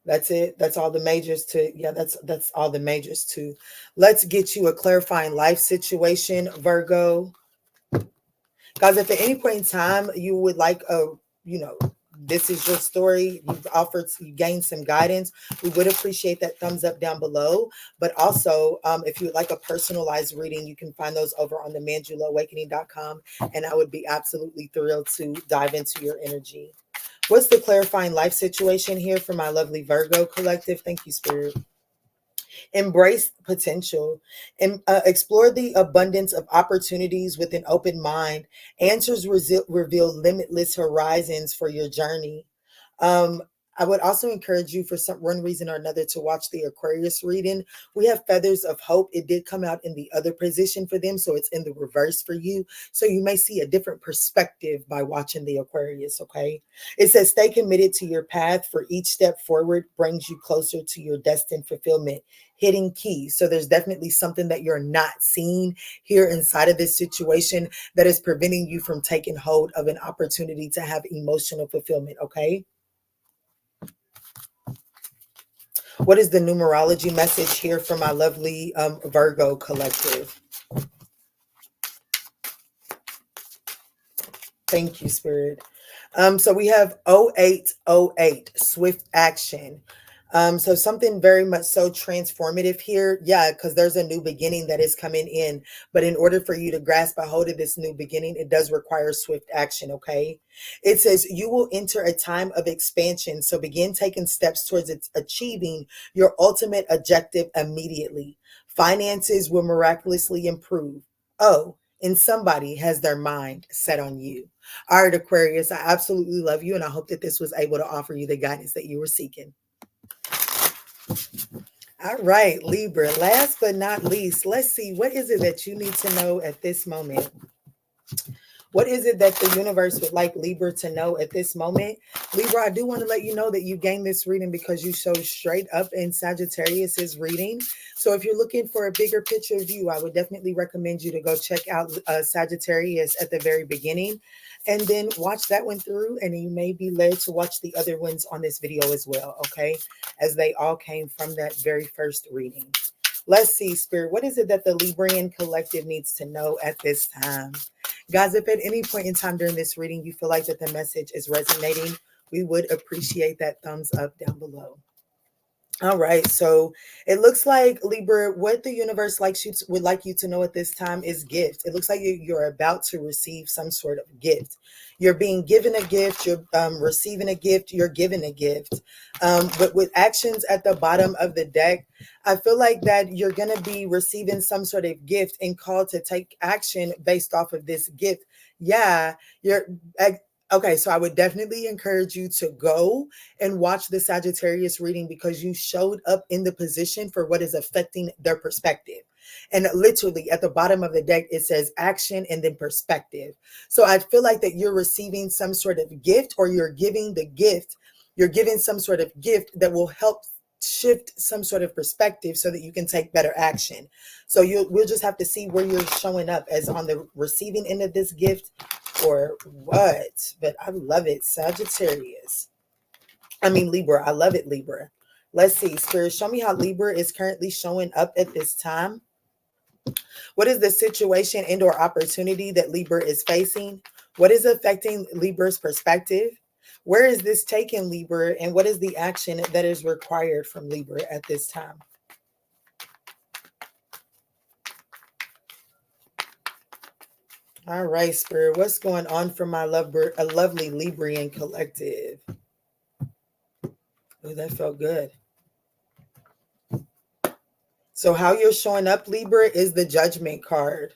That's it. That's all the majors to, yeah, that's all the majors to. Let's get you a clarifying life situation, Virgo. Guys, if at any point in time you would like this is your story, you gained some guidance, we would appreciate that thumbs up down below. But also, if you would like a personalized reading, you can find those over on the ManjulaAwakening.com, and I would be absolutely thrilled to dive into your energy. What's the clarifying life situation here for my lovely Virgo collective? Thank you, Spirit. Embrace potential and explore the abundance of opportunities with an open mind. Answers reveal limitless horizons for your journey. I would also encourage you, for one reason or another, to watch the Aquarius reading. We have Feathers of Hope. It did come out in the other position for them, so it's in the reverse for you. So you may see a different perspective by watching the Aquarius, okay? It says, stay committed to your path, for each step forward brings you closer to your destined fulfillment. Hitting key. So there's definitely something that you're not seeing here inside of this situation that is preventing you from taking hold of an opportunity to have emotional fulfillment, okay? What is the numerology message here for my lovely Virgo collective? Thank you, Spirit. So we have 0808, swift action. So something very much so transformative here. Yeah, because there's a new beginning that is coming in. But in order for you to grasp a hold of this new beginning, it does require swift action, okay? It says you will enter a time of expansion. So begin taking steps towards achieving your ultimate objective immediately. Finances will miraculously improve. Oh, and somebody has their mind set on you. All right, Aquarius, I absolutely love you, and I hope that this was able to offer you the guidance that you were seeking. All right, Libra, last but not least, let's see, what is it that you need to know at this moment? What is it that the universe would like Libra to know at this moment? Libra, I do want to let you know that you gained this reading because you showed straight up in Sagittarius's reading. So if you're looking for a bigger picture view, I would definitely recommend you to go check out Sagittarius at the very beginning and then watch that one through. And you may be led to watch the other ones on this video as well, okay? As they all came from that very first reading. Let's see, Spirit, what is it that the Librian collective needs to know at this time? Guys, if at any point in time during this reading you feel like that the message is resonating, we would appreciate that thumbs up down below. All right, so it looks like, Libra, what the universe would like you to know at this time is gift. It looks like you're about to receive some sort of gift. You're being given a gift, you're receiving a gift, you're given a gift. But with actions at the bottom of the deck, I feel like that you're going to be receiving some sort of gift and called to take action based off of this gift. Yeah, okay, so I would definitely encourage you to go and watch the Sagittarius reading because you showed up in the position for what is affecting their perspective. And literally at the bottom of the deck, it says action and then perspective. So I feel like that you're receiving some sort of gift, or you're giving the gift. You're giving some sort of gift that will help shift some sort of perspective so that you can take better action. So we'll just have to see where you're showing up, as on the receiving end of this gift or what. But I love it, Sagittarius. Libra. I love it, Libra. Let's see, Spirit, show me how Libra is currently showing up at this time. What is the situation and or opportunity that Libra is facing? What is affecting Libra's perspective? Where is this taking Libra, and what is the action that is required from Libra at this time? All right, Spirit. What's going on for my a lovely Librian collective? Oh, that felt good. So how you're showing up, Libra, is the Judgment card.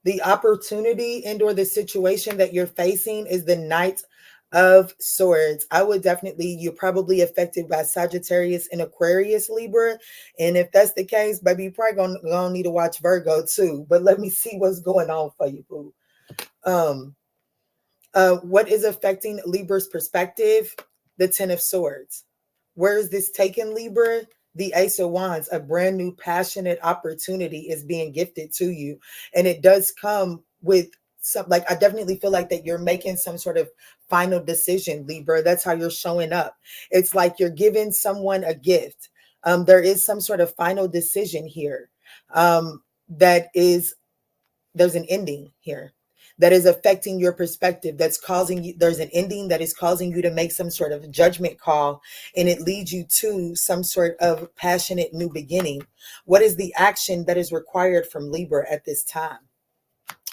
The opportunity and or the situation that you're facing is the Knight of Swords. I would definitely, you're probably affected by Sagittarius and Aquarius, Libra. And if that's the case, baby, you're probably gonna need to watch Virgo too. But let me see what's going on for you, boo. What is affecting Libra's perspective? The Ten of Swords. Where is this taken, Libra? The Ace of Wands. A brand new passionate opportunity is being gifted to you. And it does come with some, like, I definitely feel like that you're making some sort of final decision, Libra. That's how you're showing up. It's like you're giving someone a gift. There is some sort of final decision here. There's an ending here that is affecting your perspective, that's causing you, there's an ending that is causing you to make some sort of judgment call, and it leads you to some sort of passionate new beginning. What is the action that is required from Libra at this time?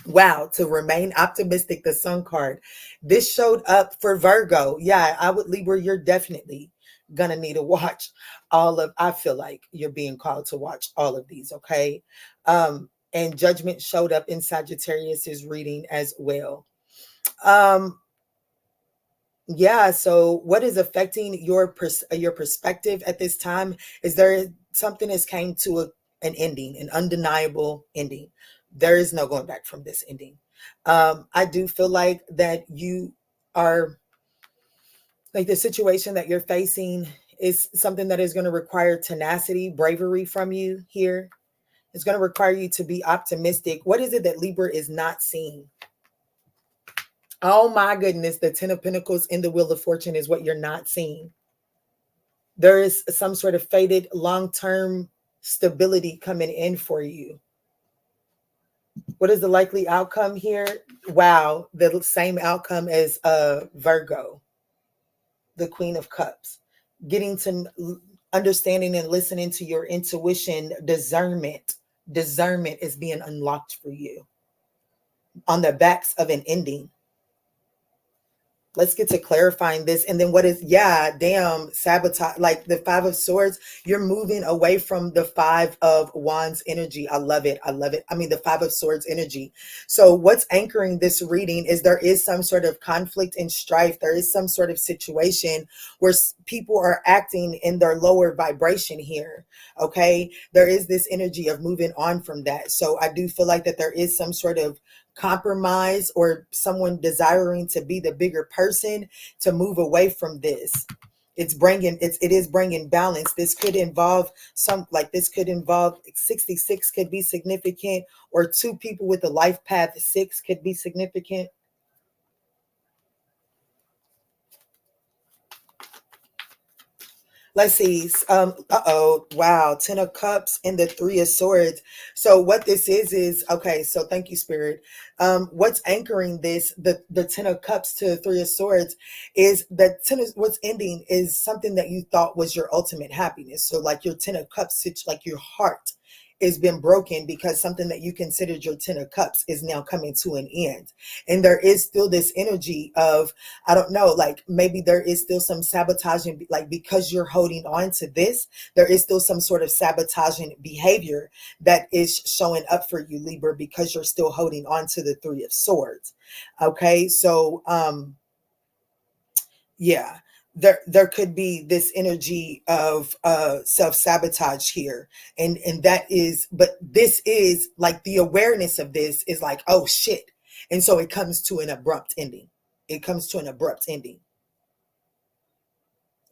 Wow, to remain optimistic, the Sun card. This showed up for Virgo. Yeah, I would, Libra, you're definitely gonna need to watch I feel like you're being called to watch all of these, okay? And Judgment showed up in Sagittarius's reading as well. Yeah, so what is affecting your perspective at this time is there something has came to an ending, an undeniable ending. There is no going back from this ending. I do feel like that you are, like, the situation that you're facing is something that is going to require tenacity, bravery from you here. It's going to require you to be optimistic. What is it that Libra is not seeing? Oh my goodness, the Ten of Pentacles in the Wheel of Fortune is what you're not seeing. There is some sort of faded long-term stability coming in for you. What is the likely outcome here? Wow, the same outcome as Virgo, the Queen of Cups. Getting to understanding and listening to your intuition, discernment. Discernment is being unlocked for you on the backs of an ending. Let's get to clarifying this. And then what is, yeah, damn, sabotage, like the Five of Swords, you're moving away from the Five of Wands energy. I love it. I love it. I mean, the Five of Swords energy. So what's anchoring this reading is there is some sort of conflict and strife. There is some sort of situation where people are acting in their lower vibration here. Okay. There is this energy of moving on from that. So I do feel like that there is some sort of compromise or someone desiring to be the bigger person to move away from this. It is bringing balance. This could involve this could involve 66 could be significant, or two people with the life path 6 could be significant. Let's see. Wow. 10 of Cups and the 3 of Swords. So what this is, okay, so thank you, Spirit. What's anchoring this, the 10 of Cups to the 3 of Swords, is that what's ending is something that you thought was your ultimate happiness. So like your 10 of Cups, it's like your heart has been broken because something that you considered your 10 of Cups is now coming to an end. And there is still this energy of, I don't know, like maybe there is still some sabotaging, like because you're holding on to this, there is still some sort of sabotaging behavior that is showing up for you, Libra, because you're still holding on to the 3 of Swords. Okay, so yeah, there could be this energy of self-sabotage here, and that is, but this is like the awareness of this is like, oh shit, and so it comes to an abrupt ending. It comes to an abrupt ending.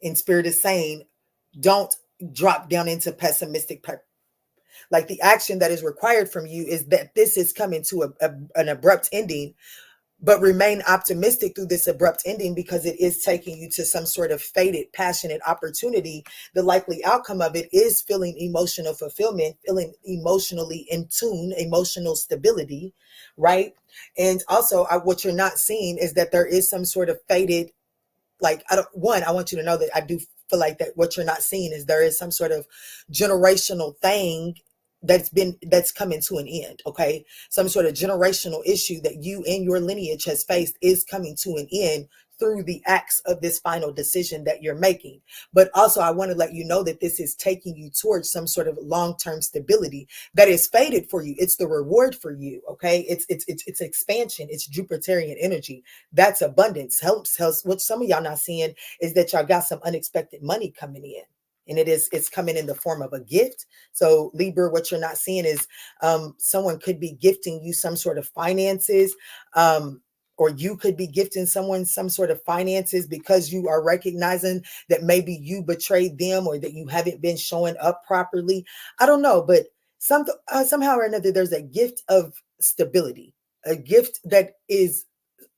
And Spirit is saying, don't drop down into pessimistic. Like the action that is required from you is that this is coming to an abrupt ending, but remain optimistic through this abrupt ending because it is taking you to some sort of faded, passionate opportunity. The likely outcome of it is feeling emotional fulfillment, feeling emotionally in tune, emotional stability, right? And also what you're not seeing is that there is some sort of faded, like, I want you to know that I do feel like that what you're not seeing is there is some sort of generational thing that's coming to an end. Okay, some sort of generational issue that you and your lineage has faced is coming to an end through the acts of this final decision that you're making. But also, I want to let you know that this is taking you towards some sort of long-term stability that is fated for you. It's the reward for you. Okay, it's expansion. It's Jupiterian energy. That's abundance. Helps. What some of y'all not seeing is that y'all got some unexpected money coming in. And it's coming in the form of a gift. So Libra, what you're not seeing is someone could be gifting you some sort of finances, or you could be gifting someone some sort of finances because you are recognizing that maybe you betrayed them or that you haven't been showing up properly. I don't know, but somehow or another, there's a gift of stability, a gift that is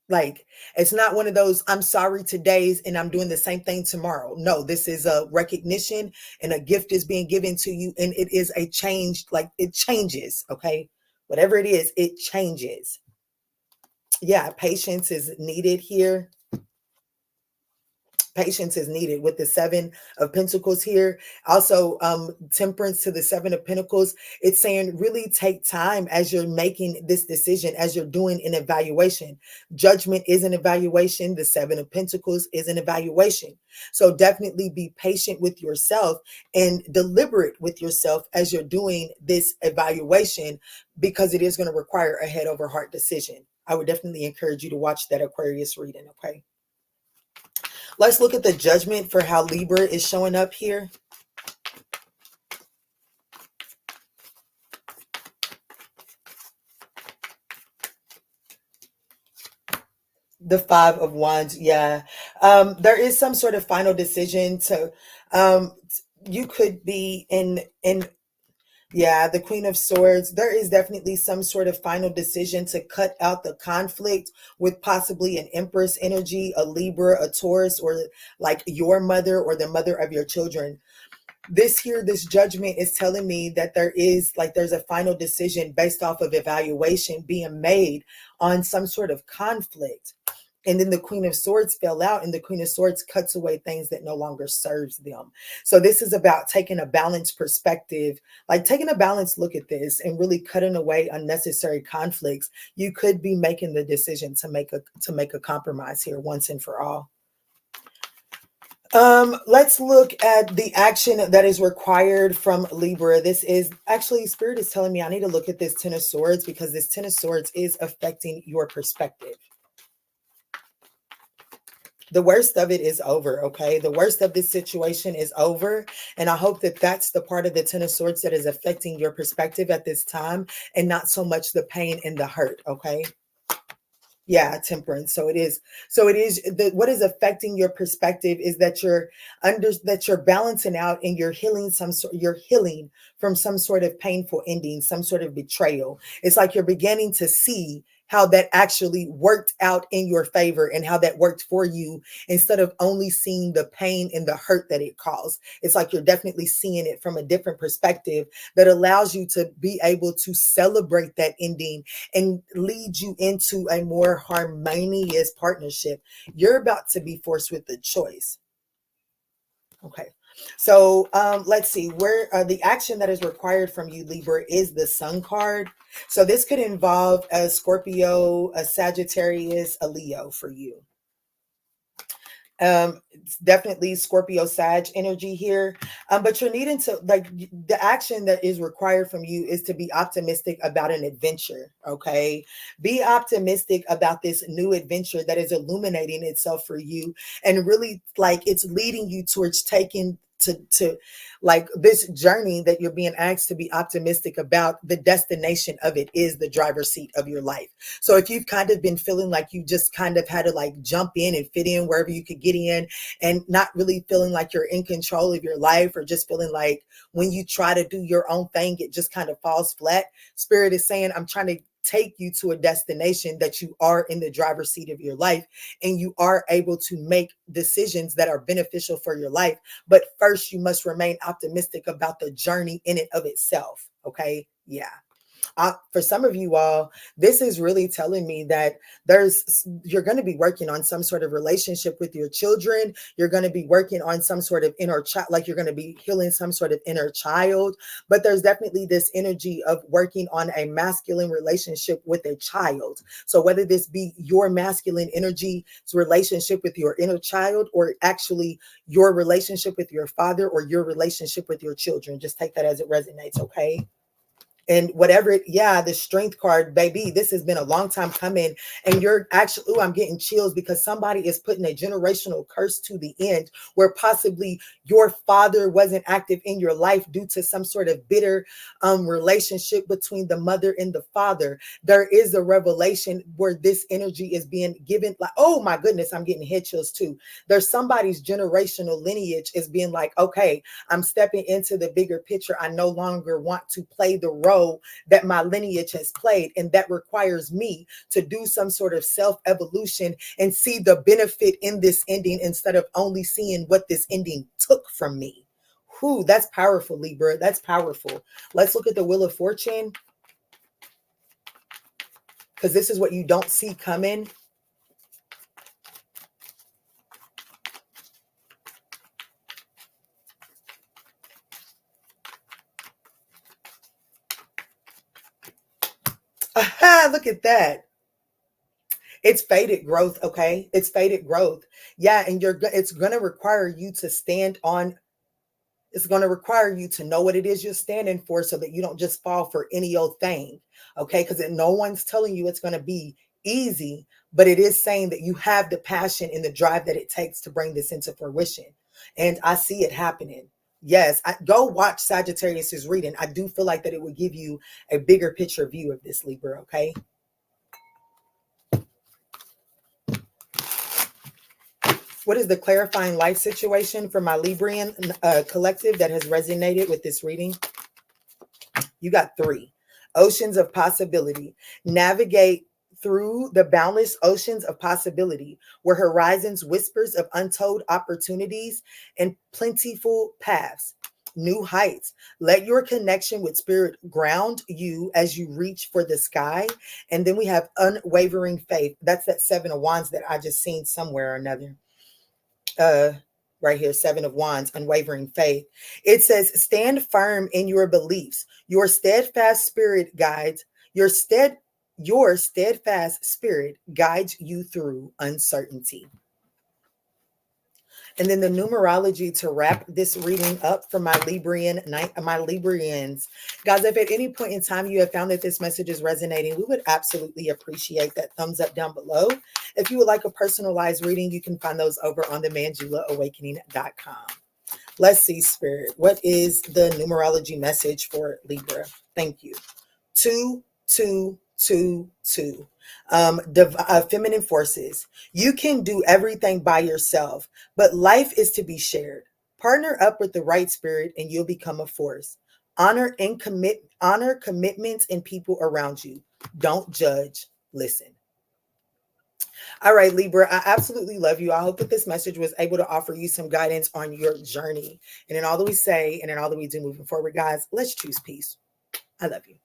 like, it's not one of those I'm sorry today's and I'm doing the same thing tomorrow. No, this is a recognition and a gift is being given to you, and it is a change. Like, it changes. Okay, whatever it is, it changes. Yeah, patience is needed here. Patience is needed with the Seven of Pentacles here. Also, temperance to the Seven of Pentacles. It's saying really take time as you're making this decision, as you're doing an evaluation. Judgment is an evaluation. The Seven of Pentacles is an evaluation. So definitely be patient with yourself and deliberate with yourself as you're doing this evaluation, because it is going to require a head over heart decision. I would definitely encourage you to watch that Aquarius reading. Okay. Let's look at the judgment for how Libra is showing up here. The Five of Wands. Yeah. There is some sort of final decision to, you could be in, yeah, the Queen of Swords. There is definitely some sort of final decision to cut out the conflict with possibly an Empress energy, a Libra, a Taurus, or like your mother or the mother of your children. This judgment is telling me that there's a final decision based off of evaluation being made on some sort of conflict. And then the Queen of Swords fell out, and the Queen of Swords cuts away things that no longer serves them. So this is about taking a balanced perspective, like taking a balanced look at this and really cutting away unnecessary conflicts. You could be making the decision to make a compromise here once and for all. Let's look at the action that is required from Libra. This is actually, Spirit is telling me I need to look at this Ten of Swords, because this Ten of Swords is affecting your perspective. The worst of it is over, okay? The worst of this situation is over. And I hope that that's the part of the Ten of Swords that is affecting your perspective at this time, and not so much the pain and the hurt, okay? Yeah, temperance. So it is what is affecting your perspective is that you're balancing out and you're healing from some sort of painful ending, some sort of betrayal. It's like you're beginning to see how that actually worked out in your favor and how that worked for you, instead of only seeing the pain and the hurt that it caused. It's like you're definitely seeing it from a different perspective that allows you to be able to celebrate that ending and lead you into a more harmonious partnership. You're about to be forced with a choice. Okay. So let's see where the action that is required from you, Libra, is the Sun card. So this could involve a Scorpio, a Sagittarius, a Leo for you. It's definitely Scorpio Sag energy here, but you're needing to, like, the action that is required from you is to be optimistic about an adventure. Okay, be optimistic about this new adventure that is illuminating itself for you, and really, like, it's leading you towards taking to like this journey that you're being asked to be optimistic about. The destination of it is the driver's seat of your life. So if you've kind of been feeling like you just kind of had to like jump in and fit in wherever you could get in, and not really feeling like you're in control of your life, or just feeling like when you try to do your own thing, it just kind of falls flat, Spirit is saying, I'm trying to take you to a destination that you are in the driver's seat of your life, and you are able to make decisions that are beneficial for your life. But first, you must remain optimistic about the journey in it of itself. Okay. Yeah. For some of you all, this is really telling me that you're going to be working on some sort of relationship with your children. You're going to be working on some sort of inner child, like you're going to be healing some sort of inner child. But there's definitely this energy of working on a masculine relationship with a child. So whether this be your masculine energy's relationship with your inner child, or actually your relationship with your father, or your relationship with your children, just take that as it resonates, okay? And whatever, the strength card, baby, this has been a long time coming. And you're actually, I'm getting chills because somebody is putting a generational curse to the end, where possibly your father wasn't active in your life due to some sort of bitter relationship between the mother and the father. There is a revelation where this energy is being given, like, oh my goodness, I'm getting head chills too. There's somebody's generational lineage is being like, okay, I'm stepping into the bigger picture. I no longer want to play the role that my lineage has played, and that requires me to do some sort of self-evolution and see the benefit in this ending instead of only seeing what this ending took from me. Whew, that's powerful, Libra. That's powerful. Let's look at the Wheel of Fortune, because this is what you don't see coming. Aha, look at that. It's faded growth, okay? It's faded growth. Yeah, and it's going to require you to stand on, it's going to require you to know what it is you're standing for, so that you don't just fall for any old thing, okay? Because no one's telling you it's going to be easy, but it is saying that you have the passion and the drive that it takes to bring this into fruition. And I see it happening. Yes, go watch Sagittarius's reading. I do feel like that it would give you a bigger picture view of this, Libra, okay? What is the clarifying life situation for my Librian collective that has resonated with this reading? You got 3. Oceans of possibility. Navigate through the boundless oceans of possibility, where horizons whispers of untold opportunities and plentiful paths. New heights. Let your connection with spirit ground you as you reach for the sky. And then we have unwavering faith. That's that 7 of Wands that I just seen somewhere or another. Right here, 7 of Wands, unwavering faith. It says, stand firm in your beliefs. Your steadfast spirit guides, your steadfast spirit guides you through uncertainty. And then the numerology to wrap this reading up for my Librians. Guys, if at any point in time you have found that this message is resonating, we would absolutely appreciate that thumbs up down below. If you would like a personalized reading, you can find those over on the ManjulaAwakening.com. Let's see, Spirit. What is the numerology message for Libra? Thank you. 2, 2, 2, 2. Feminine forces. You can do everything by yourself, but life is to be shared. Partner up with the right spirit and you'll become a force. Honor commitments and people around you. Don't judge, listen. All right, Libra, I absolutely love you. I hope that this message was able to offer you some guidance on your journey. And in all that we say and in all that we do moving forward, guys, let's choose peace. I love you.